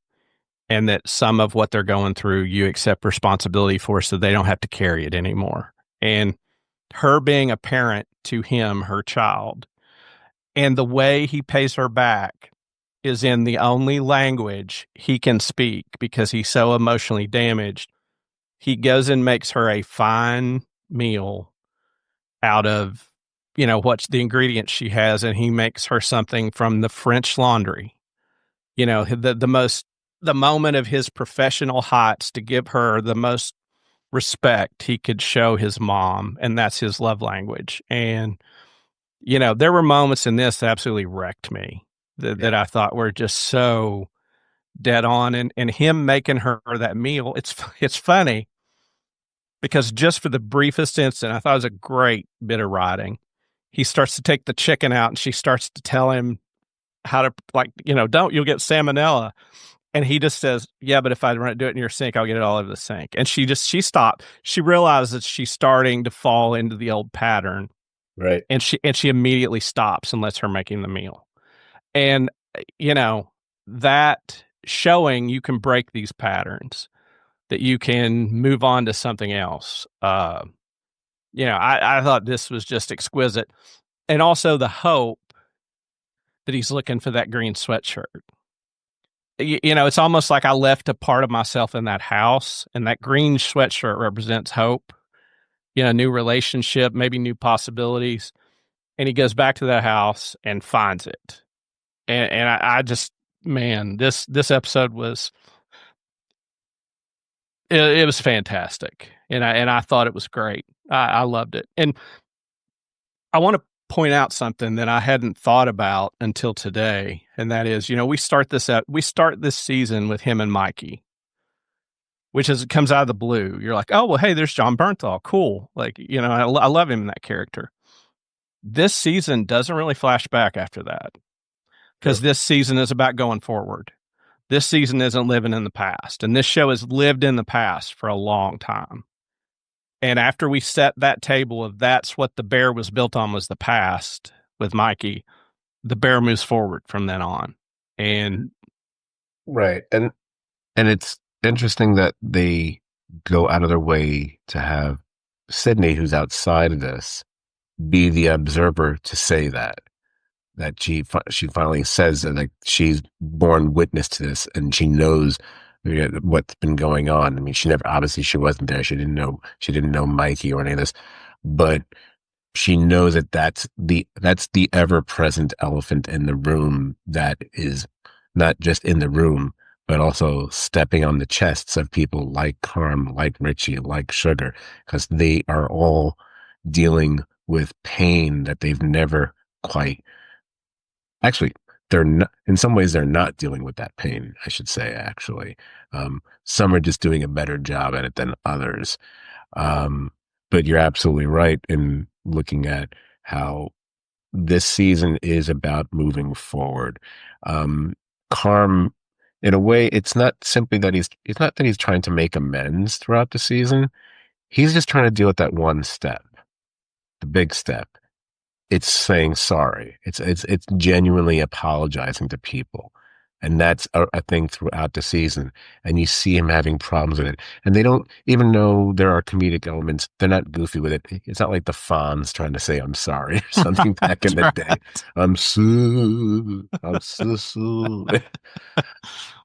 and that some of what they're going through, you accept responsibility for so they don't have to carry it anymore. And her being a parent to him, her child, and the way he pays her back is in the only language he can speak because he's so emotionally damaged. He goes and makes her a fine meal out of, what's the ingredients she has, and he makes her something from the French Laundry. The moment of his professional heights to give her the most respect he could show his mom, and that's his love language. And there were moments in this that absolutely wrecked me that I thought were just so dead on. And him making her that meal, it's funny because just for the briefest instant, I thought it was a great bit of writing. He starts to take the chicken out and she starts to tell him how to, like, you'll get salmonella. And he just says, yeah, but if I do it in your sink, I'll get it all over the sink. And she stopped. She realizes that she's starting to fall into the old pattern. Right. And she immediately stops and lets her making the meal. And, that showing you can break these patterns, that you can move on to something else. I thought this was just exquisite. And also the hope that he's looking for that green sweatshirt. It's almost like I left a part of myself in that house, and that green sweatshirt represents hope, new relationship, maybe new possibilities. And he goes back to that house and finds it. And I just, man, this episode was, it was fantastic. And I thought it was great. I loved it. And I want to point out something that I hadn't thought about until today, and that is, we start this season with him and Mikey, which comes out of the blue. You're like, oh well, hey, there's John Bernthal, cool. Like, I love him in that character. This season doesn't really flash back after that because this season is about going forward. This season isn't living in the past, and this show has lived in the past for a long time. And after we set that table of that's what the bear was built on, was the past with Mikey, the bear moves forward from then on. And right. And it's interesting that they go out of their way to have Sydney, who's outside of this, be the observer to say that she finally says that, like, she's borne witness to this and she knows what's been going on. I mean, she never obviously she wasn't there. She didn't know Mikey or any of this, but she knows that that's the ever present elephant in the room that is not just in the room, but also stepping on the chests of people like Carm, like Richie, like Sugar, because they are all dealing with pain that they've never quite actually they're not in some ways they're not dealing with that pain, I should say, actually. Some are just doing a better job at it than others. um, but you're absolutely right in looking at how this season is about moving forward. um, Carm, in a way, it's not simply that it's not that he's trying to make amends throughout the season. He's just trying to deal with that one step, the big step. It's saying sorry. It's genuinely apologizing to people. And that's a thing throughout the season. And you see him having problems with it. And they don't, even though there are comedic elements, they're not goofy with it. It's not like the Fonz trying to say, I'm sorry or something back in That's the day. right. I'm so,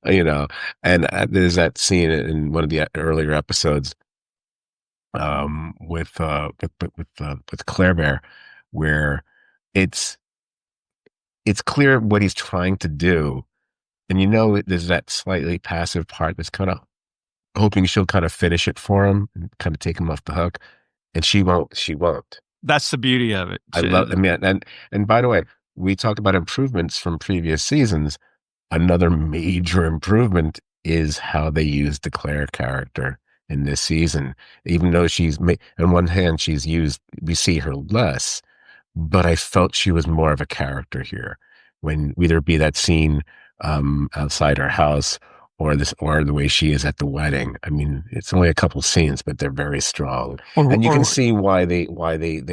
you know. And there's that scene in one of the earlier episodes with Claire Bear, where it's it's clear what he's trying to do, and there's that slightly passive part that's kind of hoping she'll kind of finish it for him and kind of take him off the hook, and she won't. She won't. That's the beauty of it. I love. I mean, and by the way, we talked about improvements from previous seasons. Another major improvement is how they use the Claire character in this season. Even though on one hand, we see her less, but I felt she was more of a character here. When whether it be that scene outside her house or the way she is at the wedding. I mean, it's only a couple scenes, but they're very strong, and you can Or see why they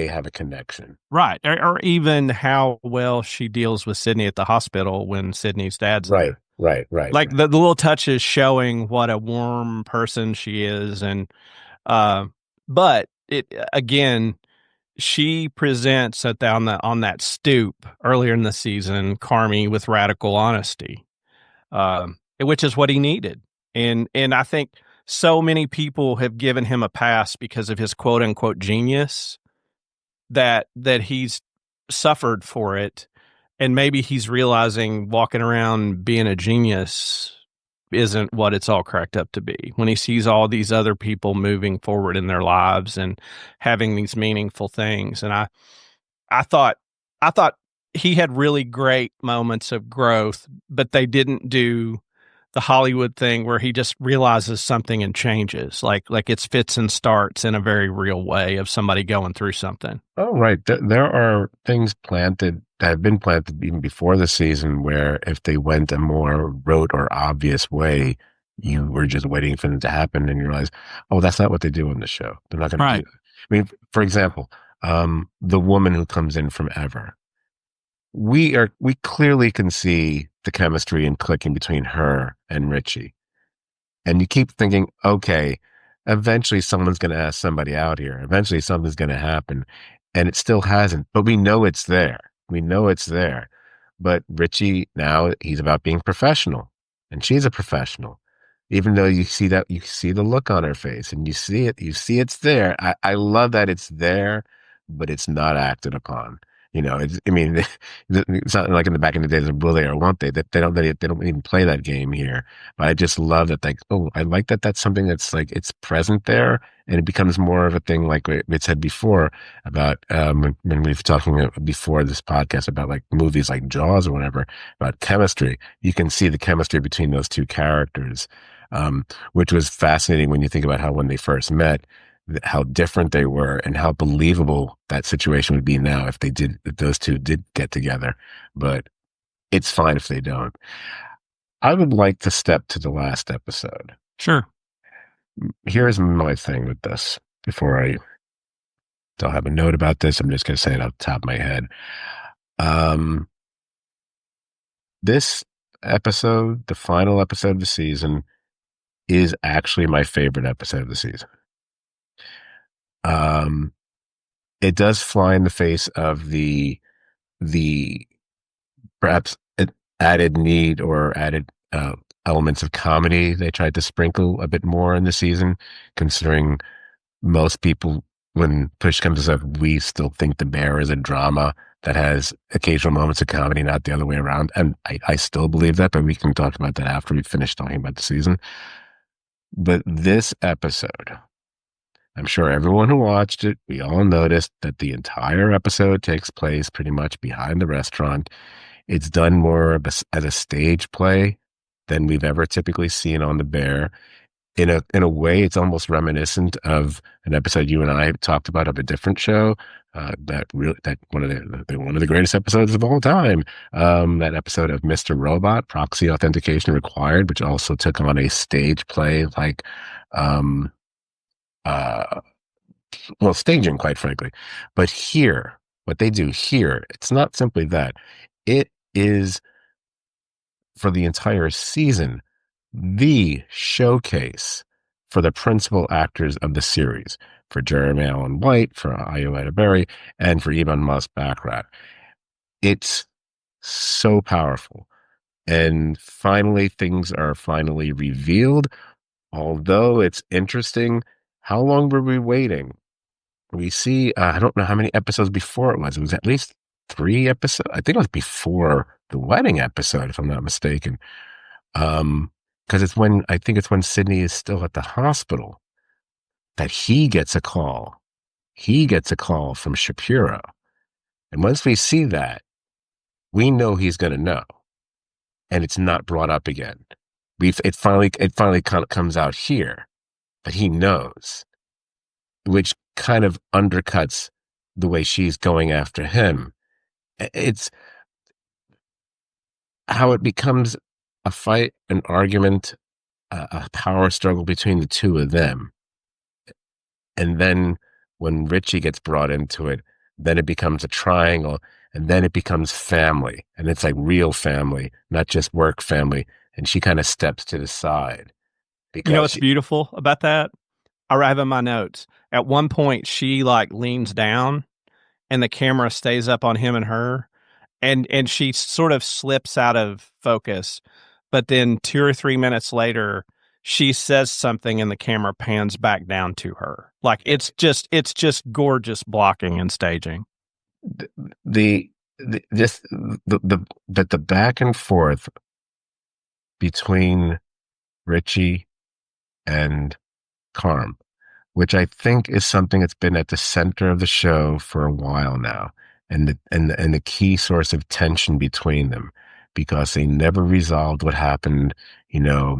have a connection. right, or even how well she deals with Sydney at the hospital when Sydney's dad's Right, there. right, right, Like right. the little touches showing what a warm person she is, and uh, but it again, she presents on that stoop earlier in the season, Carmi with radical honesty, which is what he needed, and I think so many people have given him a pass because of his quote unquote genius that he's suffered for it, and maybe he's realizing walking around being a genius isn't what it's all cracked up to be when he sees all these other people moving forward in their lives and having these meaningful things. And I thought he had really great moments of growth, but they didn't do the Hollywood thing where he just realizes something and changes. Like it's fits and starts in a very real way of somebody going through something. Oh, right. There are things planted that have been planted even before the season where if they went a more rote or obvious way, you were just waiting for them to happen and you realize, oh, that's not what they do on the show. They're not going to do Right. that. I mean, for example, the woman who comes in from Ever, we clearly can see the chemistry and clicking between her and Richie. And you keep thinking, okay, eventually someone's going to ask somebody out here. Eventually something's going to happen. And it still hasn't, but we know it's there. We know it's there. But Richie, now he's about being professional, and she's a professional. Even though you see the look on her face and you see it's there. I love that it's there, but it's not acted upon. I mean, it's not like in the back in the days of will they or won't they? That they don't even play that game here. But I just love that. Like, oh, I like that. That's something that's like it's present there, and it becomes more of a thing. Like we said before about when we were talking before this podcast about like movies like Jaws or whatever about chemistry. You can see the chemistry between those two characters, which was fascinating when you think about how when they first met, how different they were and how believable that situation would be now if those two did get together. But it's fine if they don't. I would like to step to the last episode. Sure. Here's my thing with this before I don't have a note about this. I'm just going to say it off the top of my head. Um, this episode, the final episode of the season, is actually my favorite episode of the season. Um, it does fly in the face of the perhaps added need or added elements of comedy they tried to sprinkle a bit more in the season, considering most people, when push comes to shove, we still think The Bear is a drama that has occasional moments of comedy, not the other way around. And I still believe that, but we can talk about that after we finish talking about the season. But this episode, I'm sure everyone who watched it, we all noticed that the entire episode takes place pretty much behind the restaurant. It's done more of as a stage play than we've ever typically seen on The Bear. In a way, it's almost reminiscent of an episode you and I talked about of a different show. That one of the greatest episodes of all time. That episode of Mr. Robot, Proxy Authentication Required, which also took on a stage play like um uh well, staging, quite frankly. But here, what they do here, it's not simply that. It is, for the entire season, the showcase for the principal actors of the series, for Jeremy Allen White, for Ayoade Berry, and for Ebon Moss-Baccarat. It's so powerful. And finally, things are finally revealed. Although it's interesting, how long were we waiting? We see, I don't know how many episodes before it was. It was at least 3 episodes. I think it was before the wedding episode, if I'm not mistaken. Um, because I think it's when Sydney is still at the hospital that he gets a call. He gets a call from Shapiro. And once we see that, we know he's going to know. And it's not brought up again. It finally kind of comes out here that he knows, which kind of undercuts the way she's going after him. It's how it becomes a fight, an argument, a power struggle between the two of them. And then when Richie gets brought into it, then it becomes a triangle, and then it becomes family. And it's like real family, not just work family. And she kind of steps to the side You know because what's she, beautiful about that? I have in my notes. At one point, she like leans down, and the camera stays up on him and her, and she sort of slips out of focus. But then 2 or 3 minutes later, she says something, and the camera pans back down to her. Like it's just gorgeous blocking and staging. the, just the back and forth between Richie and Carm, which I think is something that's been at the center of the show for a while now, and the key source of tension between them, because they never resolved what happened,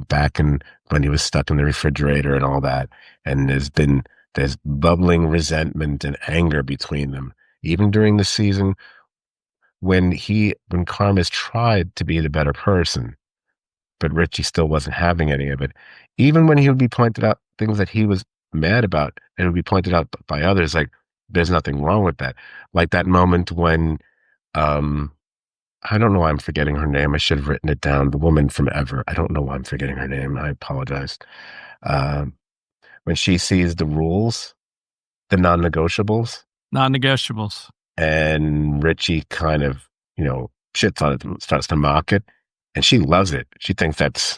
back in when he was stuck in the refrigerator and all that, and there's bubbling resentment and anger between them, even during the season when Carm has tried to be the better person, but Richie still wasn't having any of it. Even when he would be pointed out things that he was mad about, and it would be pointed out by others, like there's nothing wrong with that. Like that moment when, um, I don't know why I'm forgetting her name. I should have written it down. The woman from Ever. I don't know why I'm forgetting her name. I apologize. Um, when she sees the rules, the non-negotiables, Non-negotiables. and Richie kind of, shits on it, starts to mock it, and she loves it. She thinks that's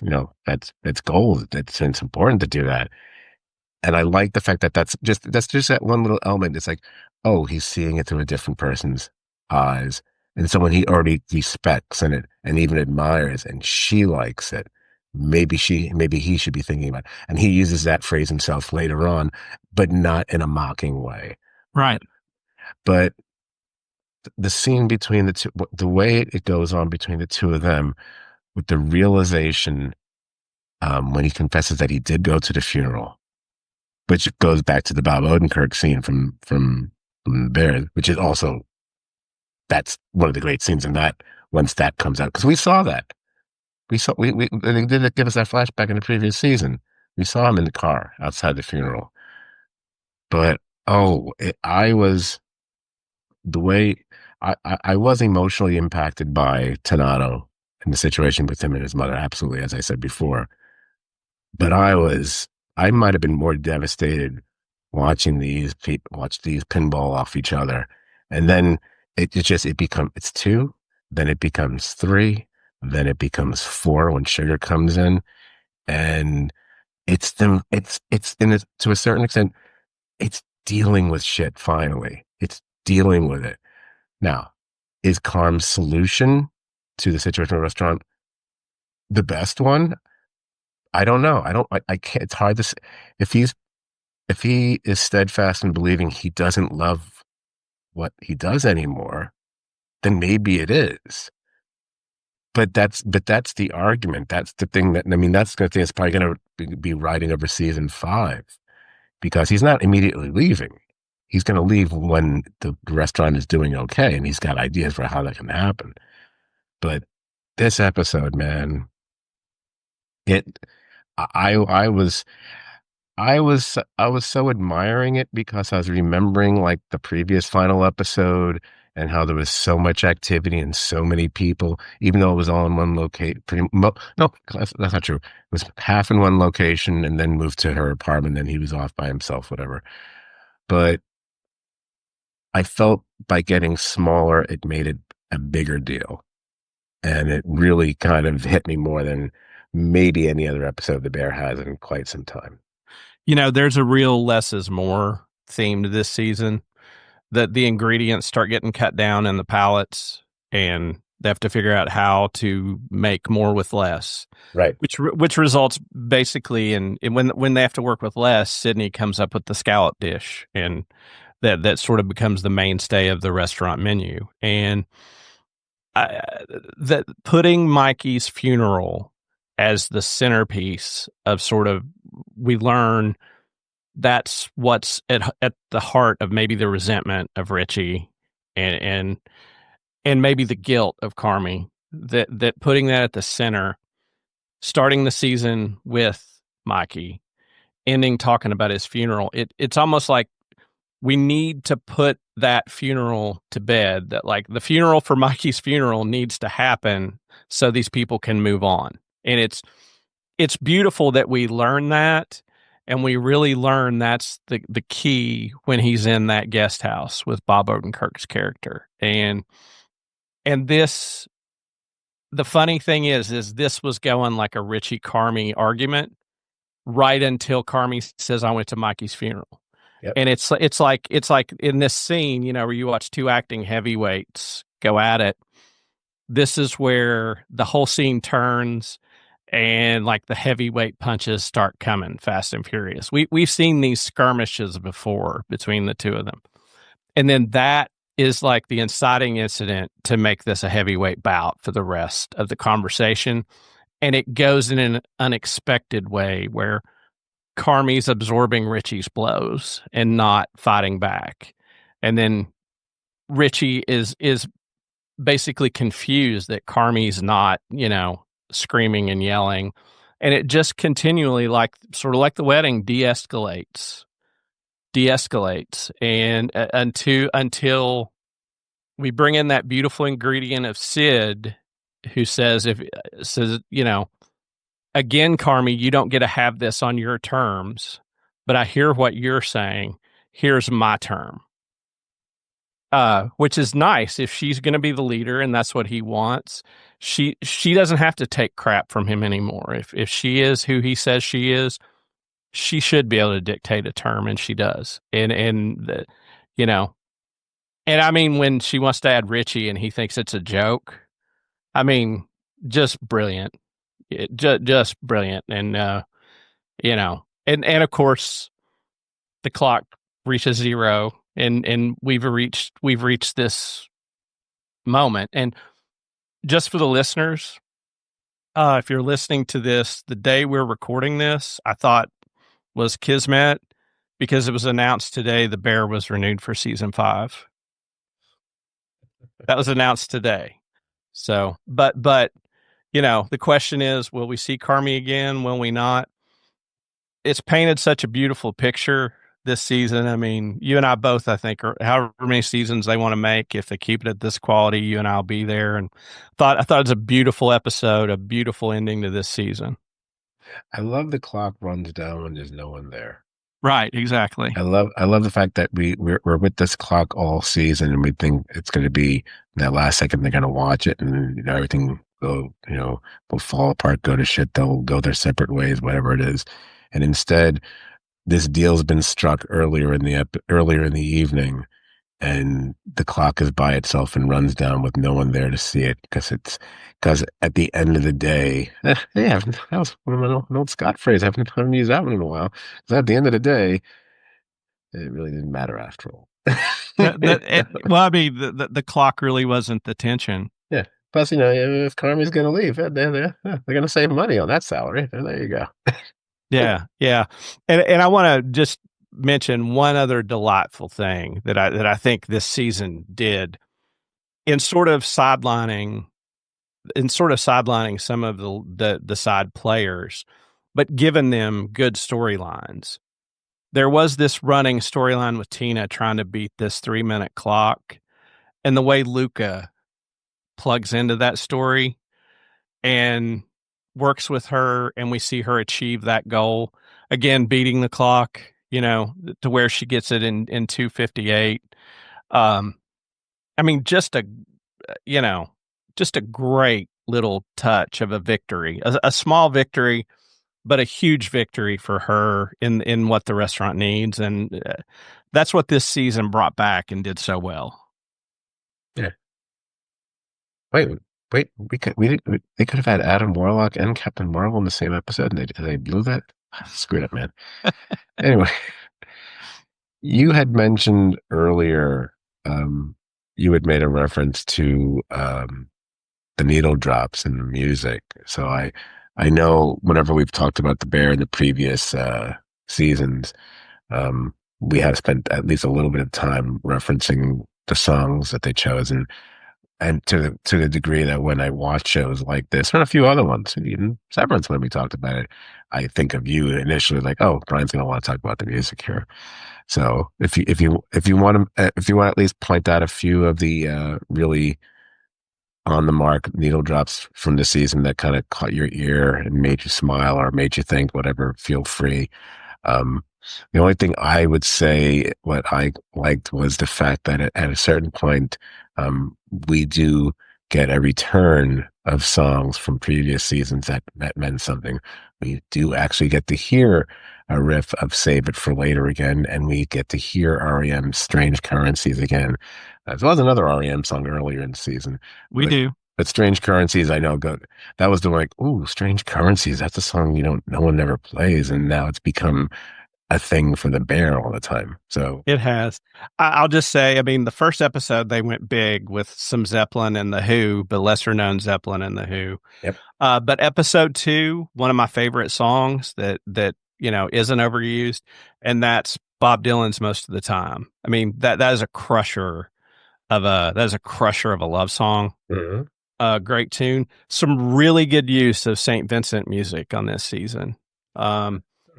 gold. It's important to do that. And I like the fact that that's just that one little element. It's like, oh, he's seeing it through a different person's eyes, and someone he already respects and even admires, and she likes it. Maybe he should be thinking about it. And he uses that phrase himself later on, but not in a mocking way. Right. But the scene between the two, the way it goes on between the two of them, with the realization, when he confesses that he did go to the funeral, which goes back to the Bob Odenkirk scene from Bear, which is also, that's one of the great scenes in that, once that comes out, because we saw that. They did give us that flashback in the previous season. We saw him in the car outside the funeral. But I was, the way I was emotionally impacted by Tanato and the situation with him and his mother, absolutely, as I said before. But I might have been more devastated watching these people watch these pinball off each other. And then it's two, then it becomes three, Then it becomes 4 when sugar comes in, and it's in a, to a certain extent, it's dealing with shit. Finally, it's dealing with it. Now, is Carm's solution to the situation in the restaurant the best one? I don't know. I can't. It's hard to say. If he's if he is steadfast in believing he doesn't love what he does anymore, then maybe it is. But that's the argument. That's the thing that I mean. That's the thing that's probably going to be riding over season 5 because he's not immediately leaving. He's going to leave when the restaurant is doing okay, and he's got ideas for how that can happen. But this episode, man, it I was I was so admiring it because I was remembering like the previous final episode and how there was so much activity and so many people, even though it was all in one location. No, that's not true. It was half in one location and then moved to her apartment. Then he was off by himself, whatever. But I felt by getting smaller, it made it a bigger deal. And it really kind of hit me more than maybe any other episode The Bear has in quite some time. There's a real less is more theme to this season. That the ingredients start getting cut down in the pallets, and they have to figure out how to make more with less. Right. Which results basically in when they have to work with less, Sydney comes up with the scallop dish, and that sort of becomes the mainstay of the restaurant menu. And that putting Mikey's funeral as the centerpiece of sort of we learn that's what's at the heart of maybe the resentment of Richie and and maybe the guilt of Carmi, that putting that at the center, starting the season with Mikey, ending talking about his funeral. It's almost like we need to put that funeral to bed, that like the funeral for Mikey's funeral needs to happen so these people can move on. And it's beautiful that we learn that, and we really learn that's the key when he's in that guest house with Bob Odenkirk's character. And this, the funny thing is this was going like a Richie Carmi argument right until Carmi says, I went to Mikey's funeral. Yep. And it's like in this scene, where you watch two acting heavyweights go at it. This is where the whole scene turns, and like the heavyweight punches start coming fast and furious. We've seen these skirmishes before between the two of them. And then that is like the inciting incident to make this a heavyweight bout for the rest of the conversation. And it goes in an unexpected way where Carmi's absorbing Richie's blows and not fighting back. And then Richie is basically confused that Carmi's not, screaming and yelling. And it just continually, like sort of like the wedding, de-escalates. And until we bring in that beautiful ingredient of Sid, who says, again, Carmi, you don't get to have this on your terms, but I hear what you're saying. Here's my term. Which is nice if she's going to be the leader and that's what he wants. She doesn't have to take crap from him anymore. If she is who he says she is, she should be able to dictate a term, and she does. And I mean, when she wants to add Richie and he thinks it's a joke, I mean, just brilliant. Just brilliant. And and of course the clock reaches zero, and we've reached this moment. And just for the listeners, if you're listening to this the day we're recording this, I thought was kismet, because it was announced today the Bear was renewed for season 5. That was announced today. So, but the question is, will we see Carmi again? Will we not? It's painted such a beautiful picture this season. I mean, you and I both, I think, or however many seasons they want to make, if they keep it at this quality, you and I'll be there. And I thought it was a beautiful episode, a beautiful ending to this season. I love the clock runs down when there's no one there. Right, exactly. I love the fact that we're with this clock all season, and we think it's going to be that last second they're going to watch it, and everything go, will fall apart, go to shit. They'll go their separate ways, whatever it is. And instead, this deal's been struck earlier in the evening, and the clock is by itself and runs down with no one there to see it because at the end of the day, yeah, that was an old Scott phrase. I haven't used that one in a while. So at the end of the day, it really didn't matter after all. Well, I mean, the clock really wasn't the tension. Yeah. Plus, if Carmi's going to leave, they're going to save money on that salary. There you go. Yeah, yeah, and I want to just mention one other delightful thing that I think this season did in sort of sidelining some of the side players, but giving them good storylines. There was this running storyline with Tina trying to beat this 3-minute clock, and the way Luca plugs into that story and works with her, and we see her achieve that goal again, beating the clock, to where she gets it in 2:58. Um, I mean, you know, just a great little touch of a victory, a small victory, but a huge victory for her in what the restaurant needs, and that's what this season brought back and did so well. Yeah. Wait, wait. They could have had Adam Warlock and Captain Marvel in the same episode, and they blew that. Screwed up, man. Anyway, you had mentioned earlier, um, you had made a reference to the needle drops in the music. So I know whenever we've talked about the bear in the previous seasons, we have spent at least a little bit of time referencing the songs that they chose, and to the degree that when I watch shows like this, and a few other ones, even Severance, when we talked about it, I think of you initially like, oh, Brian's going to want to talk about the music here. So if you want to at least point out a few of the really on the mark needle drops from the season that kind of caught your ear and made you smile or made you think, whatever, feel free. Um, the only thing I would say what I liked was the fact that at a certain point, we do get a return of songs from previous seasons that meant something. We do actually get to hear a riff of Save It for Later again, and we get to hear REM's Strange Currencies again. There was another REM song earlier in the season, We but do. Strange Currencies, I know, that was the one like, ooh, Strange Currencies. That's a song no one ever plays, and now it's become a thing for the bear all the time. So It has. I'll just say, I mean, the first episode they went big with some Zeppelin and the Who, but lesser known Zeppelin and the Who. yep. But episode 2, one of my favorite songs that isn't overused, and that's Bob Dylan's "Most of the Time." I mean, that is a crusher of a love song. Mhm. Great tune. Some really good use of St. Vincent music on this season.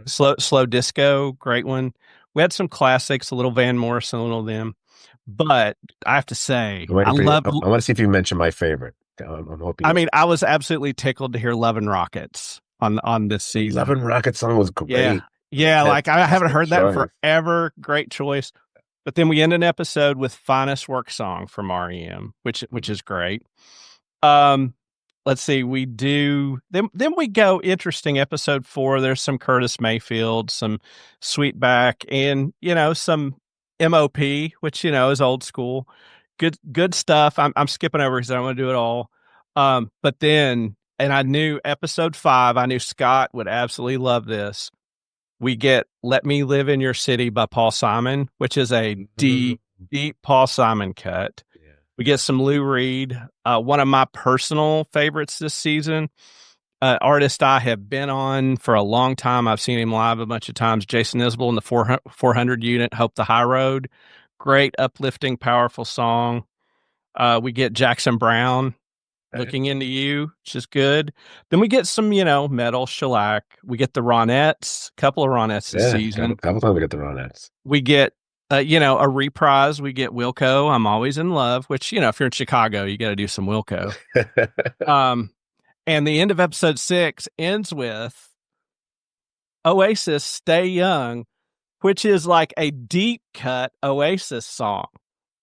Slow disco, great one. We had some classics, a little Van Morrison, a little them. But I have to say, I'm waiting for you. I want to see if you mention my favorite. I'm hoping I you. mean, I was absolutely tickled to hear "Love and Rockets" on this season. Love and Rocket song was Yeah, great. yeah. Like I haven't Fantastic heard that in choice. forever. Great choice. But then we end an episode with "Finest Work Song" from REM, which is great. Um, let's see. We do then we go interesting episode 4. There's some Curtis Mayfield, some Sweetback, and some MOP, which is old school. Good stuff. I'm skipping over because I don't want to do it all. But then, and I knew episode 5. I knew Scott would absolutely love this. We get "Let Me Live in Your City" by Paul Simon, which is a Mhm. deep Paul Simon cut. Yeah. We get some Lou Reed, one of my personal favorites this season. Artist I have been on for a long time. I've seen him live a bunch of times. Jason Isbell in the 400 unit, "Hope the High Road." Great, uplifting, powerful song. We get Jackson Brown, Okay. "Looking Into You," which is good. Then we get some, metal shellac. We get the Ronettes, a couple of Ronettes this Yeah. season. Couple times we got the Ronettes. We get, a reprise. We get Wilco, "I'm Always in Love," which, if you're in Chicago, you got to do some Wilco. Um, and the end of episode 6 ends with Oasis, "Stay Young," which is like a deep cut Oasis song.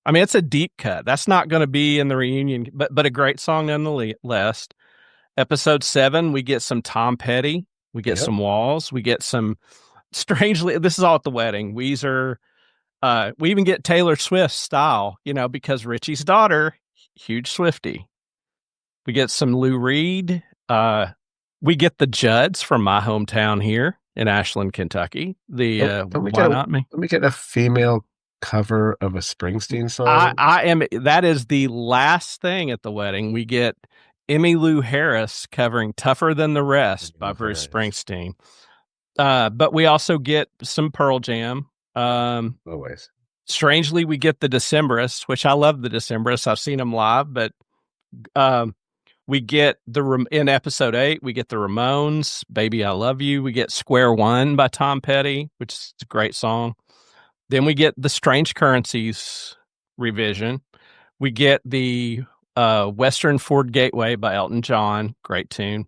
I mean, it's a deep cut. That's not going to be in the reunion, but a great song nonetheless. Episode 7, we get some Tom Petty, we get Yep. some Walls, we get some strangely. This is all at the wedding. Weezer. We even get Taylor Swift style, because Richie's daughter, huge Swiftie. We get some Lou Reed. We get the Judds from my hometown here in Ashland, Kentucky. The Don't we get Why a Not Me? don't we get a female cover of a Springsteen I song? I am that is the last thing at the wedding. We get Emmylou Harris covering "Tougher Than the Rest" by Bruce Harris. Springsteen. But we also get some Pearl Jam. Um, Always. Strangely, we get the Decemberists, which I love the Decemberists. I've seen them live, but um, we get in episode 8, we get the Ramones, "Baby I Love You." We get "Square One" by Tom Petty, which is a great song. Then we get the Strange Currencies revision. We get the Western Ford Gateway by Elton John, great tune.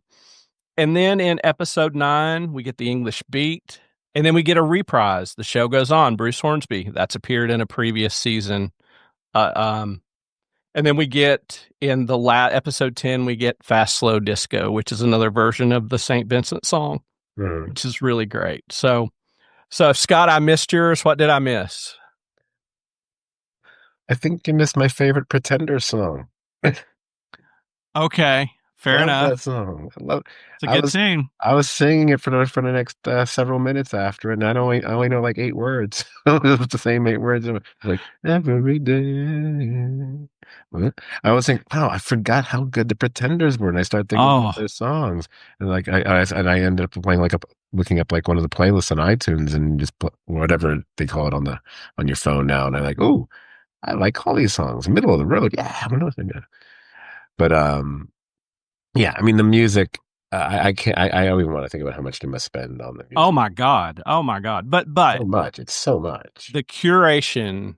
And then in episode 9, we get the English Beat. And then we get a reprise. The show goes on. Bruce Hornsby, that's appeared in a previous season. Uh, um, and then we get in the episode 10, we get Fast Slow Disco, which is another version of the St. Vincent song, Mhm. which is really great. So Scott, I missed yours. What did I miss? I think you missed my favorite Pretender song. Okay, fair Love enough. that song. I love. It's a I good was tune. I was singing it for the next several minutes after it, and I only know like 8 words. It was the same 8 words. It was like every day. What? I was thinking, wow, I forgot how good the Pretenders were, and I started thinking about Oh, their songs, and like I ended up playing looking up like one of the playlists on iTunes, and just put whatever they call it on your phone now, and I'm like, oh, I like all these songs. Middle of the road, yeah, I'm gonna listen to it. But yeah, I mean the music. I can't. I don't even want to think about how much they must spend on the oh music. my God. Oh my God. But So much. It's so much. the curation,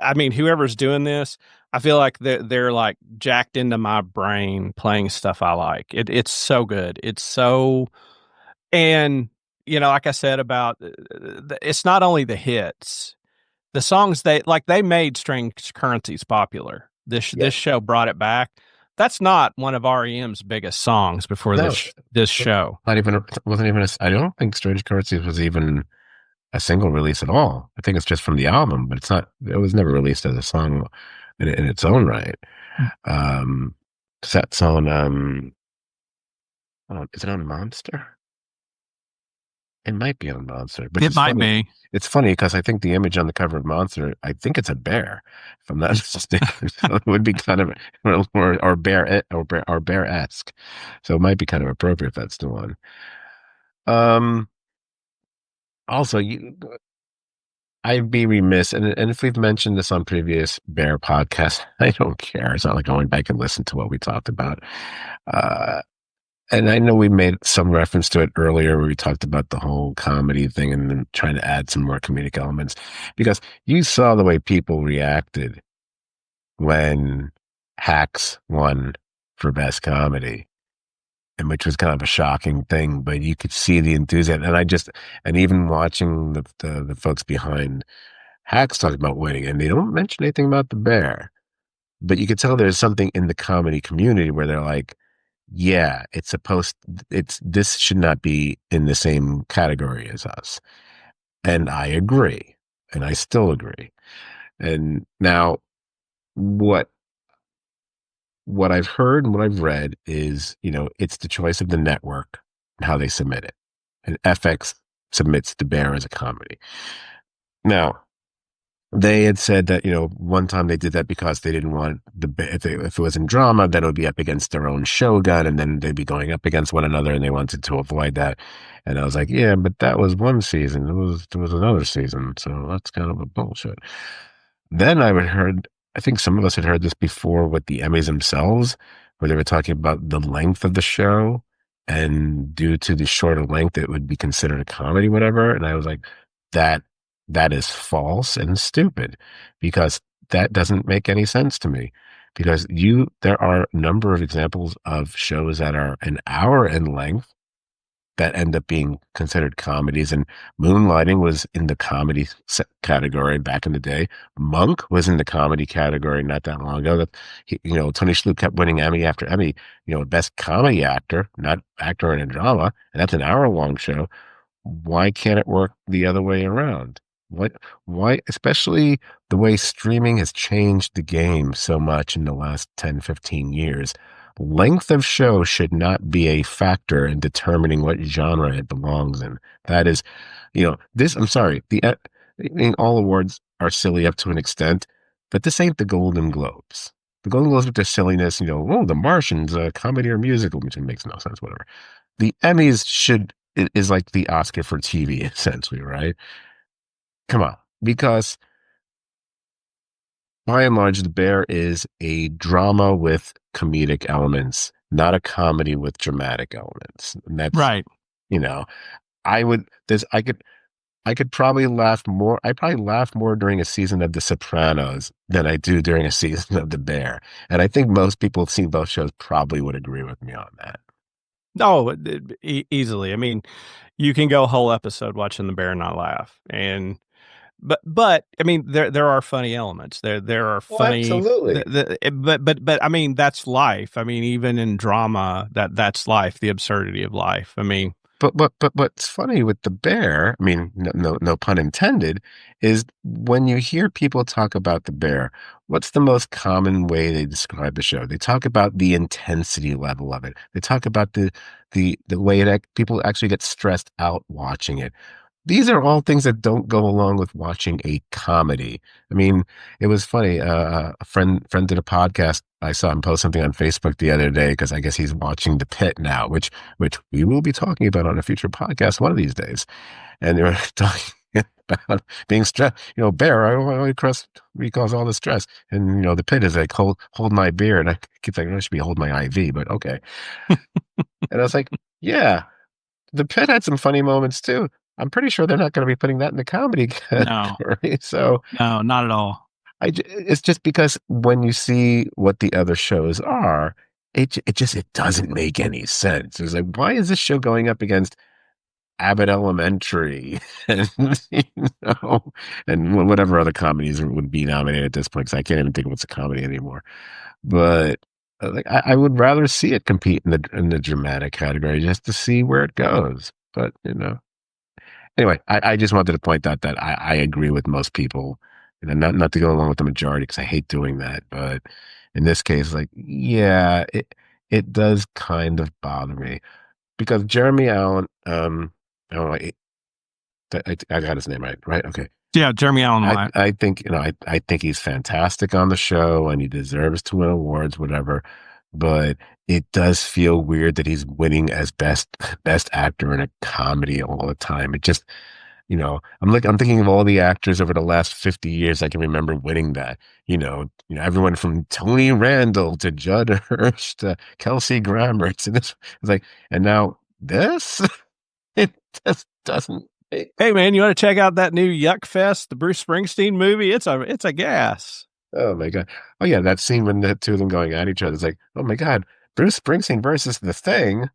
I mean, whoever's doing this, I feel like they're like jacked into my brain playing stuff I like. It's so good. It's so, and like I said about, it's not only the hits, the songs they made Strange Currencies popular. This Yeah. show brought it back. That's not one of REM's biggest songs before No, this show. not even. Wasn't even. I don't think Strange Currencies was even a single release at all. I think it's just from the album, but it's not. It was never released as a song in its own right. Um, that's on. Is it on Monster? It might be on Monster, which It is might funny. be. It's funny because I think the image on the cover of Monster, I think it's a bear. If I'm not mistaken, so it would be kind of or bear-esque. So it might be kind of appropriate if that's the one. Um, Also, I'd be remiss, and if we've mentioned this on previous bear podcasts, I don't care. It's not like going back and listen to what we talked about. Uh, and I know we made some reference to it earlier where we talked about the whole comedy thing and then trying to add some more comedic elements because you saw the way people reacted when Hacks won for best comedy, and which was kind of a shocking thing, but you could see the enthusiasm. And even watching the folks behind Hacks talk about winning, and they don't mention anything about the bear, but you could tell there's something in the comedy community where they're like, yeah, this should not be in the same category as us. And I agree. And I still agree. And now what what I've heard and what I've read is, it's the choice of the network and how they submit it. And FX submits The Bear as a comedy. Now, they had said that, one time they did that because they didn't want if it was in drama, then it would be up against their own Shogun, and then they'd be going up against one another, and they wanted to avoid that. And I was like, yeah, but that was one season. There was another season, so that's kind of a bullshit. Then I think some of us had heard this before with the Emmys themselves, where they were talking about the length of the show, and due to the shorter length, it would be considered a comedy, whatever. And I was like, that that is false and stupid because that doesn't make any sense to me. Because there are a number of examples of shows that are an hour in length that end up being considered comedies. And Moonlighting was in the comedy category back in the day. Monk was in the comedy category not that long ago. Tony Shalhoub kept winning Emmy after Emmy. Best comedy actor, not actor in a drama, and that's an hour-long show. Why can't it work the other way around? What, why, especially the way streaming has changed the game so much in the last 10, 15 years. Length of show should not be a factor in determining what genre it belongs in. That is, I'm sorry, all awards are silly up to an extent, but this ain't the Golden Globes. The Golden Globes with their silliness, The Martians, comedy or musical, which makes no sense, whatever. The Emmys is like the Oscar for TV, essentially, right? Come on, because by and large, The Bear is a drama with comedic elements, not a comedy with dramatic elements. And that's, Right. you know, I would, there's, I could probably laugh more. I probably laugh more during a season of The Sopranos than I do during a season of The Bear. And I think most people who've seen both shows probably would agree with me on that. No, easily. I mean, you can go a whole episode watching The Bear and not laugh. And but I mean, there are funny elements. There are Well, funny. absolutely. But I mean, that's life. I mean, even in drama, that's life. The absurdity of life. I mean, But what's funny with The Bear, I mean, no pun intended, is when you hear people talk about The Bear, what's the most common way they describe the show? They talk about the intensity level of it. They talk about the way people actually get stressed out watching it. These are all things that don't go along with watching a comedy. I mean, it was funny. A friend did a podcast. I saw him post something on Facebook the other day because I guess he's watching The Pit now, which we will be talking about on a future podcast one of these days. And they were talking about being stressed. Bear, I recalls all the stress, and The Pit is like hold my beer, and I keep thinking I should be hold my IV, but okay. And I was like, yeah. The Pit had some funny moments too. I'm pretty sure they're not going to be putting that in the comedy no, category. So no, not at all. it's just because when you see what the other shows are, it doesn't make any sense. It's like, why is this show going up against Abbott Elementary and and whatever other comedies would be nominated at this point? Because I can't even think what's a comedy anymore. But like, I would rather see it compete in the dramatic category just to see where it goes. But anyway, I just wanted to point out that I agree with most people, not to go along with the majority because I hate doing that. But in this case, like, yeah, it does kind of bother me because Jeremy Allen, I don't know, I got his name right? Okay. Yeah, Jeremy Allen White. I think I think he's fantastic on the show and he deserves to win awards, whatever. But it does feel weird that he's winning as best actor in a comedy all the time. It just, I'm thinking of all the actors over the last 50 years I can remember winning that. Everyone from Tony Randall to Judd Hirsch to Kelsey Grammer. It's like, and now this, it just doesn't make. Hey man, you want to check out that new Yuck Fest, the Bruce Springsteen movie? It's a gas. Oh my God. Oh yeah, that scene when the two of them going at each other. It's like, oh my God, Bruce Springsteen versus the Thing.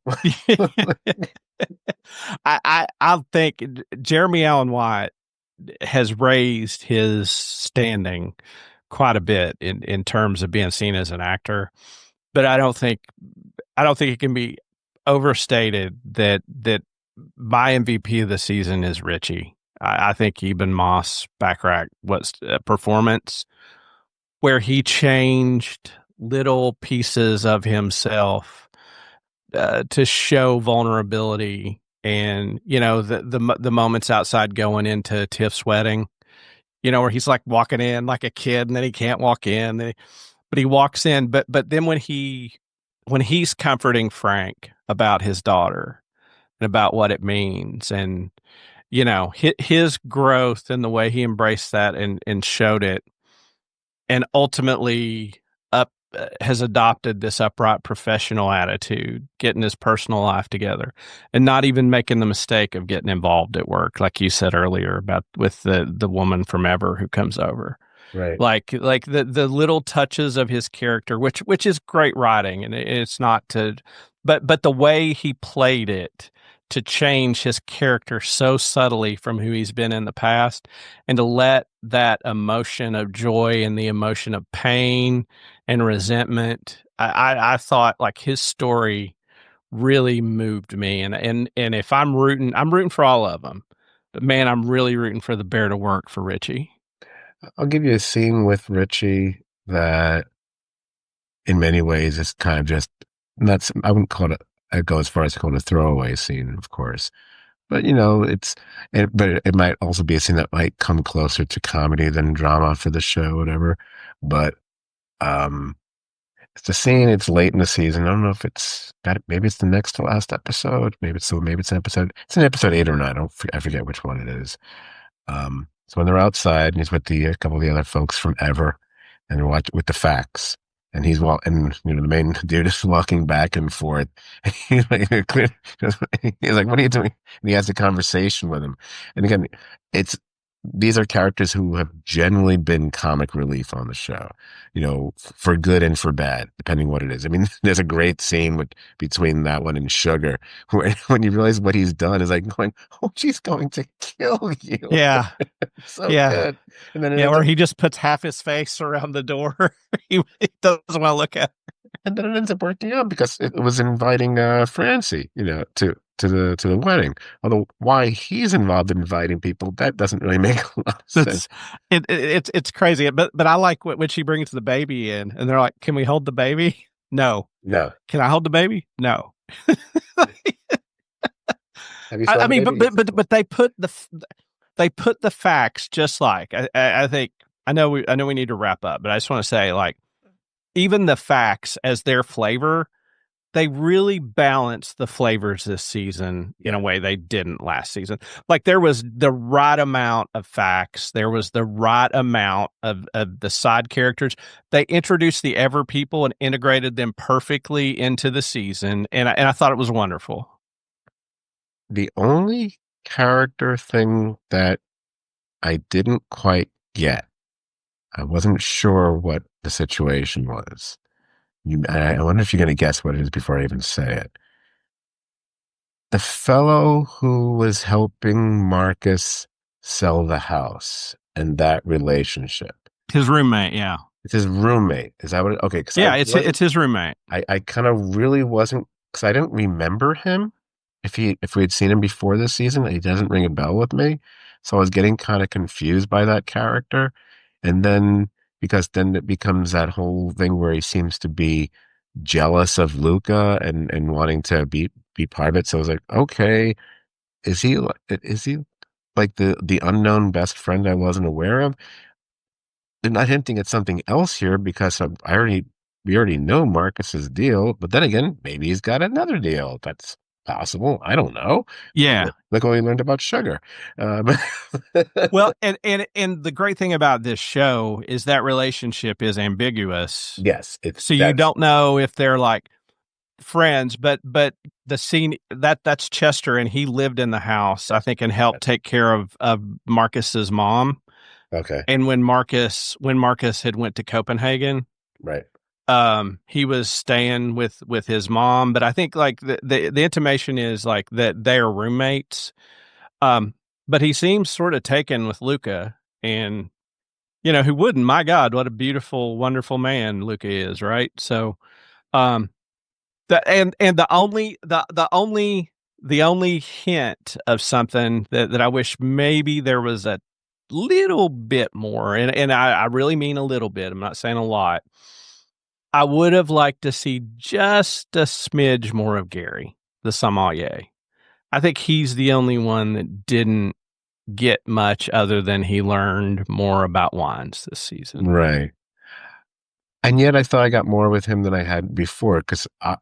I think Jeremy Allen White has raised his standing quite a bit in terms of being seen as an actor, but I don't think it can be overstated that my MVP of the season is Richie. I think Eben Moss Backrack was a performance where he changed little pieces of himself to show vulnerability, and the moments outside going into Tiff's wedding, where he's like walking in like a kid and then he can't walk in, but he walks in. But then when he's comforting Frank about his daughter and about what it means, and his growth and the way he embraced that and showed it, and ultimately has adopted this upright professional attitude, getting his personal life together, and not even making the mistake of getting involved at work, like you said earlier about with the woman from Ever who comes over. Right. Like the little touches of his character, which is great writing, and it's not to, but the way he played it to change his character so subtly from who he's been in the past, and to let that emotion of joy and the emotion of pain and resentment. I thought like his story really moved me, and if I'm rooting for all of them, but man, I'm really rooting for the bear to work for Richie. I'll give you a scene with Richie that in many ways is kind of just not, I wouldn't call it, I'd go as far as to call it a throwaway scene, of course. But but it might also be a scene that might come closer to comedy than drama for the show, whatever. But um, it's a scene. It's late in the season. I don't know if it's that. Maybe it's the next to last episode. Maybe it's an episode. It's an episode 8 or 9. I forget which one it is. So when they're outside, and he's with a couple of the other folks from Ever, and they're watching with the facts. And and the main dude is walking back and forth. He's like, "What are you doing?" And he has a conversation with him. And again, it's these are characters who have generally been comic relief on the show, for good and for bad, depending what it is. I mean, there's a great scene between that one and Sugar, where when you realize what he's done is like going, "Oh, she's going to kill you." Yeah, So yeah, good. And then it yeah. ends Or up he just puts half his face around the door. He doesn't want to look at. And then it ends up working out because it was inviting Francie, to the wedding. Although why he's involved in inviting people, that doesn't really make a lot of sense. It's it's crazy. But I like when she brings the baby in, and they're like, "Can we hold the baby?" No. No. Can I hold the baby? No. Have you I saw the mean, baby? Yes, of course. but they put the facts just like I think I know we need to wrap up, but I just want to say like even the facts as their flavor, they really balance the flavors this season in a Yeah. way they didn't last season. Like there was the right amount of facts, there was the right amount of the side characters. They introduced the Ever people and integrated them perfectly into the season, and I thought it was wonderful. The only character thing that I didn't quite get, I wasn't sure what the situation was. I wonder if you're going to guess what it is before I even say it. The fellow who was helping Marcus sell the house and that relationship. His roommate, yeah. It's his roommate. Is that what okay, because I Yeah, wasn't it's his roommate. I kind of really wasn't because I didn't remember him. If we had seen him before this season, he doesn't ring a bell with me. So I was getting kind of confused by that character. And then because then it becomes that whole thing where he seems to be jealous of Luca and wanting to be part of it. So I was like, okay, is he like the unknown best friend I wasn't aware of? They're not hinting at something else here because we already know Marcus's deal, but then again, maybe he's got another deal. That's possible. I don't know. Yeah. Look what we learned about sugar. Well, and the great thing about this show is that relationship is ambiguous. Yes, So you don't know if they're like friends, but the scene that's Chester, and he lived in the house, I think, and helped take care of Marcus's mom. okay, And when Marcus had went to Copenhagen, right. he was staying with his mom. But I think like the intimation is like that they're roommates. Um, but he seems sort of taken with Luca, and who wouldn't? My God, what a beautiful, wonderful man Luca is, right? So, um, and the only hint of something that I wish maybe there was a little bit more, and I really mean a little bit. I'm not saying a lot. I would have liked to see just a smidge more of Gary, the sommelier. I think he's the only one that didn't get much other than he learned more about wines this season. Right. And yet I thought I got more with him than I had before because I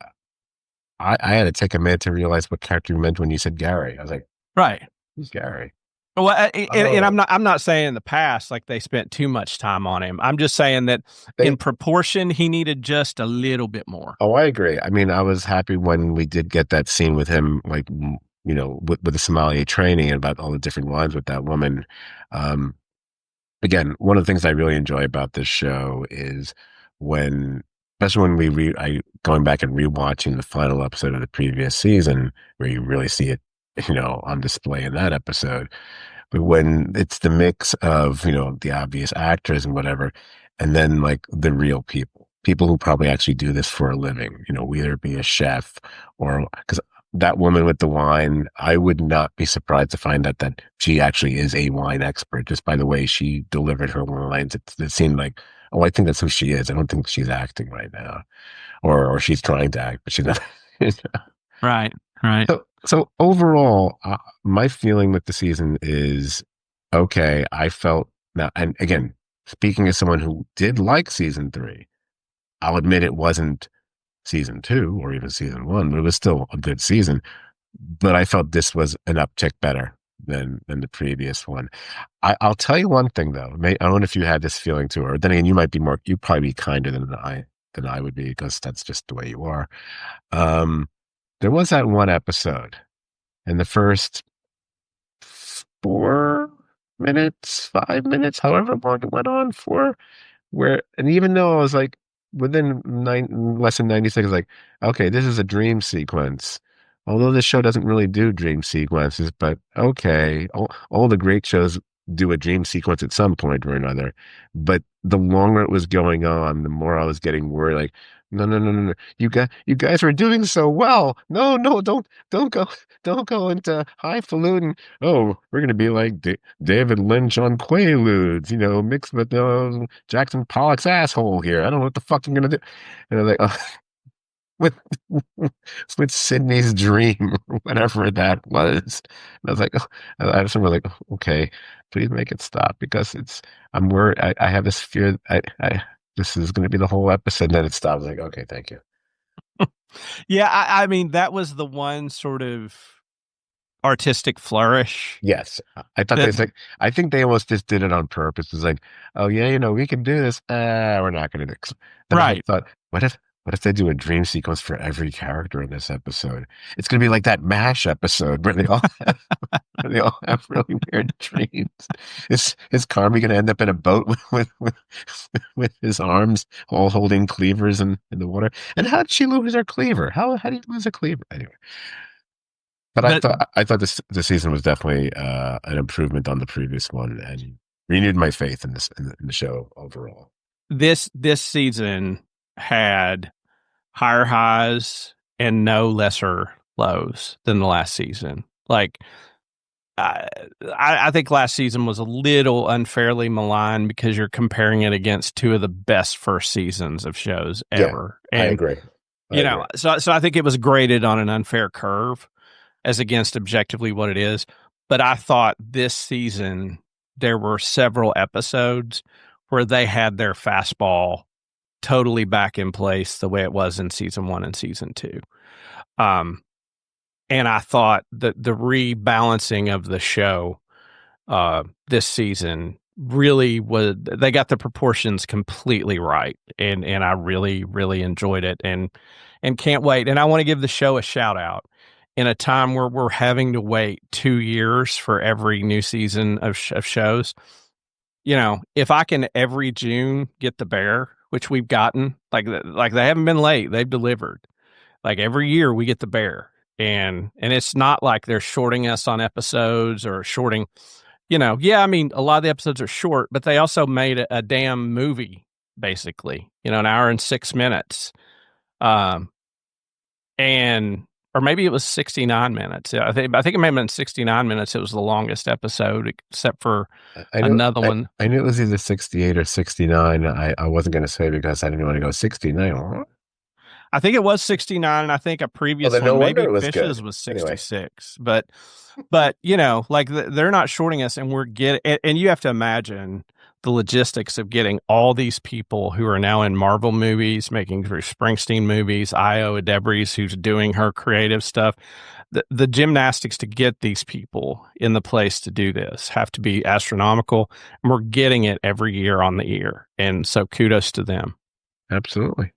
had to take a minute to realize what character you meant when you said Gary. I was like, Right. who's Gary? Well, and Oh, I'm not saying in the past like they spent too much time on him. I'm just saying that they in proportion he needed just a little bit more. Oh, I agree. I mean, I was happy when we did get that scene with him, like, with the sommelier training and about all the different wines with that woman. Um, Again, one of the things I really enjoy about this show is especially when going back and rewatching the final episode of the previous season, where you really see it on display in that episode. But when it's the mix of, the obvious actors and whatever, and then like the real people who probably actually do this for a living, whether it be a chef or because that woman with the wine, I would not be surprised to find out that she actually is a wine expert just by the way she delivered her lines. It seemed like, oh, I think that's who she is. I don't think she's acting right now, or she's trying to act, but she's not. Right, right. So overall, my feeling with the season is okay. I felt now, and again, speaking as someone who did like season three, I'll admit it wasn't season two or even season one, but it was still a good season. But I felt this was an uptick better than the previous one. I'll tell you one thing though. I don't know if you had this feeling too, or then again, you probably be kinder than I would be because that's just the way you are. Um, there was that one episode in the first 4 minutes, 5 minutes, however long it went on for, and even though I was like within less than 90 seconds, like, okay, this is a dream sequence. Although this show doesn't really do dream sequences, but okay, all the great shows do a dream sequence at some point or another. But the longer it was going on, the more I was getting worried. Like, no, no, no, no, no. You guys were doing so well. No, no, don't go, don't go into highfalutin. Oh, we're gonna be like David Lynch on Quaaludes, mixed with Jackson Pollock's asshole here. I don't know what the fuck I'm gonna do. And I'm like, oh, with with Sydney's dream, or whatever that was. And I was like, oh, I just remember like, okay, please make it stop because I'm worried. I have this fear. This is going to be the whole episode. And then it stops. Like, okay, thank you. Yeah, I mean, that was the one sort of artistic flourish Yes, I thought that, they like. I think they almost just did it on purpose. It's like, oh yeah, we can do this. We're not going to do. Then I right. thought, what if they do a dream sequence for every character in this episode? It's going to be like that MASH episode where they all have really weird dreams. Is Carmi going to end up in a boat with his arms all holding cleavers in the water? And how did she lose her cleaver? How do you lose a cleaver anyway? But I But thought I thought this season was definitely an improvement on the previous one and renewed my faith in this in the show overall. this season had higher highs and no lesser lows than the last season. Like, I, I think last season was a little unfairly maligned because you're comparing it against two of the best first seasons of shows Yeah, ever. I And, agree. I agree. so I think it was graded on an unfair curve as against objectively what it is. But I thought this season there were several episodes where they had their fastball totally back in place the way it was in season one and season two. Um, and I thought that the rebalancing of the show this season really was, they got the proportions completely right, and I really enjoyed it, and can't wait. And I want to give the show a shout out in a time where we're having to wait 2 years for every new season of shows. If I can every June get the Bear, which we've gotten, like they haven't been late, they've delivered. Like every year we get the Bear, and it's not like they're shorting us on episodes or shorting. Yeah, I mean, a lot of the episodes are short, but they also made a damn movie, basically, an hour and 6 minutes. Um, and, or maybe it was 69 minutes. Yeah, I think it may have been 69 minutes. It was the longest episode, except for I knew another one. I knew it was either 68 or 69. I wasn't going to say because I didn't want to go 69. I think it was 69, and I think a Well, previous then no one, wonder maybe it was Fish's good. was Anyway, 66. But like they're not shorting us, and we're getting, and you have to imagine the logistics of getting all these people who are now in Marvel movies, making Bruce Springsteen movies, Io Adebris, who's doing her creative stuff. The gymnastics to get these people in the place to do this have to be astronomical, and we're getting it every year on the ear. And so kudos to them. absolutely.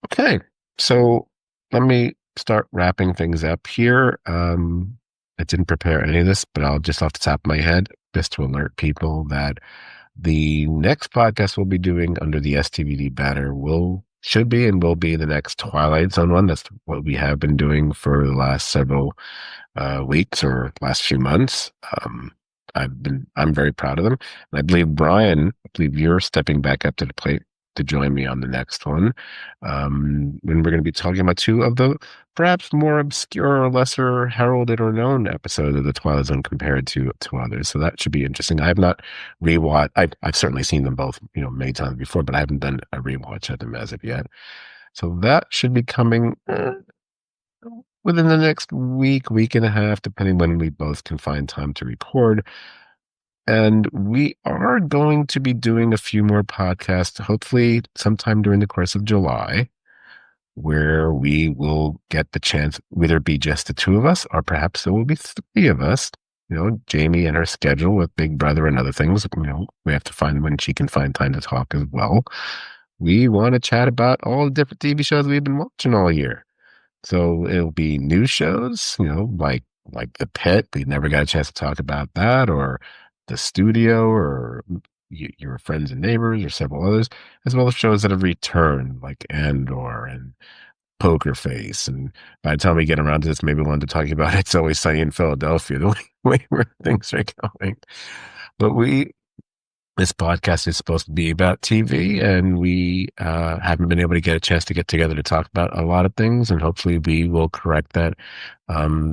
Okay, so let me start wrapping things up here. I didn't prepare any of this, but I'll just off the top of my head, just to alert people that the next podcast we'll be doing under the STVD banner will should be and will be the next Twilight Zone one. That's what we have been doing for the last several weeks or last few months. I'm very proud of them. And I believe Brian, I believe you're stepping back up to the plate to join me on the next one. And we're going to be talking about two of the perhaps more obscure or lesser heralded or known episodes of the Twilight Zone compared to others. So that should be interesting. I have not rewatched. I've certainly seen them both, many times before, but I haven't done a rewatch of them as of yet. So that should be coming within the next week and a half, depending when we both can find time to record. And we are going to be doing a few more podcasts, hopefully sometime during the course of July, where we will get the chance, whether it be just the two of us, or perhaps there will be three of us. Jamie and her schedule with Big Brother and other things, we have to find when she can find time to talk as well. We want to chat about all the different TV shows we've been watching all year. So it'll be new shows, like The Pit. We never got a chance to talk about that, or The Studio, or Your Friends and Neighbors, or several others, as well as shows that have returned, like Andor and Poker Face. And by the time we get around to this, maybe we'll end up talking about It's Always Sunny in Philadelphia, the way where things are going. But this podcast is supposed to be about TV, and we haven't been able to get a chance to get together to talk about a lot of things, and hopefully we will correct that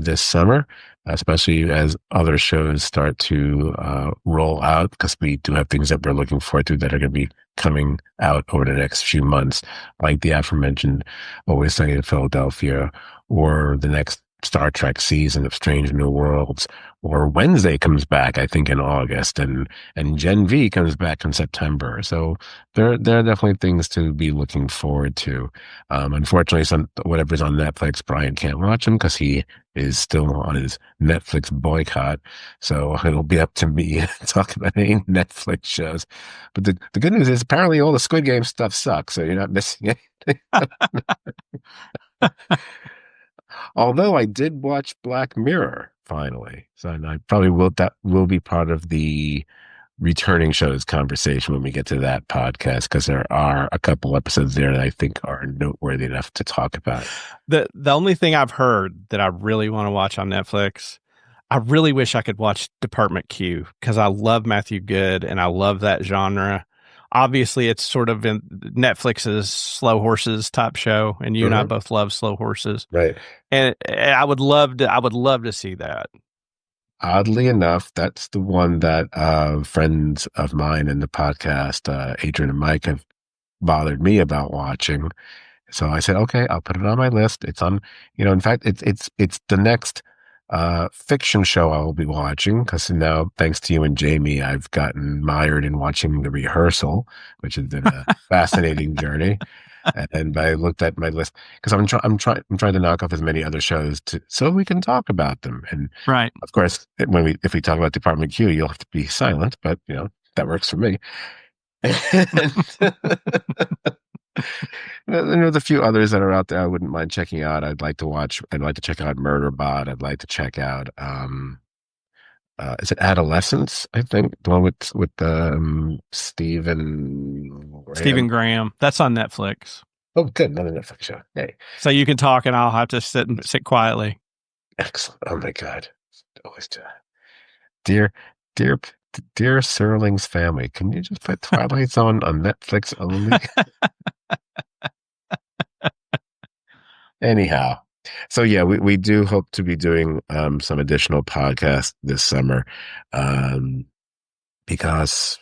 this summer, especially as other shows start to roll out, because we do have things that we're looking forward to that are going to be coming out over the next few months, like the aforementioned Always Sunny in Philadelphia, or the next Star Trek season of Strange New Worlds, or Wednesday comes back, I think, in August, and Gen V comes back in September. So there are definitely things to be looking forward to. Unfortunately, whatever's on Netflix, Brian can't watch them because he is still on his Netflix boycott. So it'll be up to me to talk about any Netflix shows. But the good news is apparently all the Squid Game stuff sucks, so you're not missing anything. Although I did watch Black Mirror finally, so I probably will. That will be part of the returning shows conversation when we get to that podcast, because there are a couple episodes there that I think are noteworthy enough to talk about. The only thing I've heard that I really want to watch on Netflix, I really wish I could watch Department Q, because I love Matthew Good and I love that genre. Obviously, it's sort of in Netflix's slow horses type show, and you and I Mhm. both love slow horses. Right. And I would love to see that. Oddly enough, that's the one that friends of mine in the podcast, Adrian and Mike, have bothered me about watching. So I said, okay, I'll put it on my list. It's on, in fact, it's the next fiction show I will be watching, because now, thanks to you and Jamie, I've gotten mired in watching The Rehearsal, which has been a fascinating journey. And I looked at my list because I'm trying to knock off as many other shows so we can talk about them. And Right. of course, if we talk about Department Q, you'll have to be silent, but that works for me. And there's a few others that are out there I wouldn't mind checking out. I'd like to watch. I'd like to check out Murderbot. I'd like to check out. Is it Adolescence? I think the one with Stephen Stephen Graham. Graham. That's on Netflix. Oh, good, another Netflix show. Hey, So you can talk and I'll have to sit quietly. excellent. Oh my God, always dear, dear, dear Serling's family. Can you just put Twilight Zone on Netflix only? Anyhow, so yeah, we do hope to be doing some additional podcasts this summer, because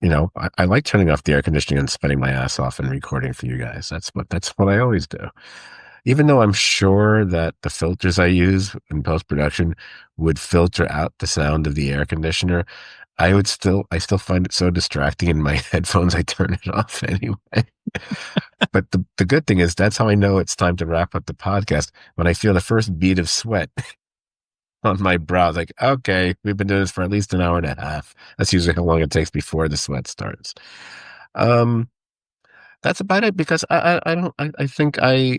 I like turning off the air conditioning and spending my ass off and recording for you guys. That's what I always do. Even though I'm sure that the filters I use in post production would filter out the sound of the air conditioner, I still find it so distracting in my headphones. I turn it off anyway. But the good thing is that's how I know it's time to wrap up the podcast. When I feel the first bead of sweat on my brow, like, okay, we've been doing this for at least an hour and a half. That's usually how long it takes before the sweat starts. Um, that's about it, because I don't I think I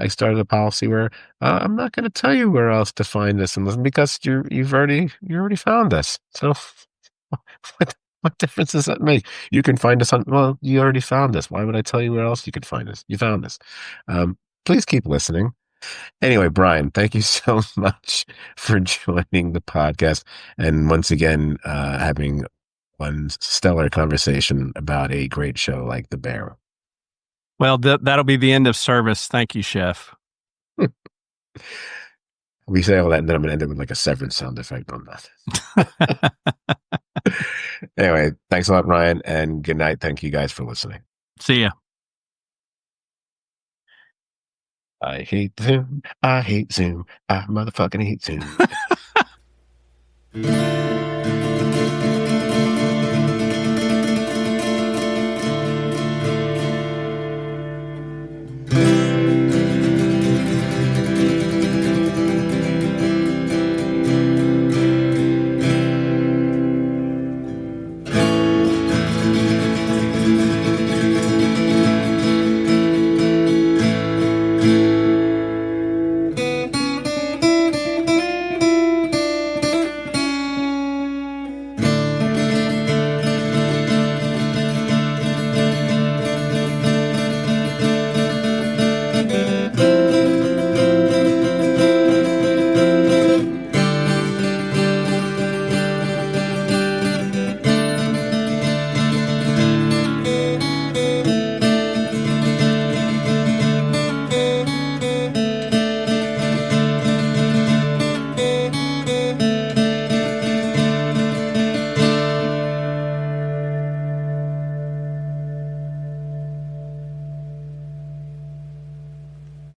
started a policy where I'm not going to tell you where else to find this and listen, because you already found this. So What difference does that make? You can find us on, well, you already found us. Why would I tell you where else you can find us? You found us. Please keep listening. Anyway, Brian, thank you so much for joining the podcast. And once again, having one stellar conversation about a great show like The Bear. Well, that'll be the end of service. Thank you, Chef. We say all that, and then I'm going to end it with like a severance sound effect on that. Anyway, thanks a lot, Ryan, and good night. Thank you guys for listening. See ya. I hate Zoom. I hate Zoom. I motherfucking hate Zoom.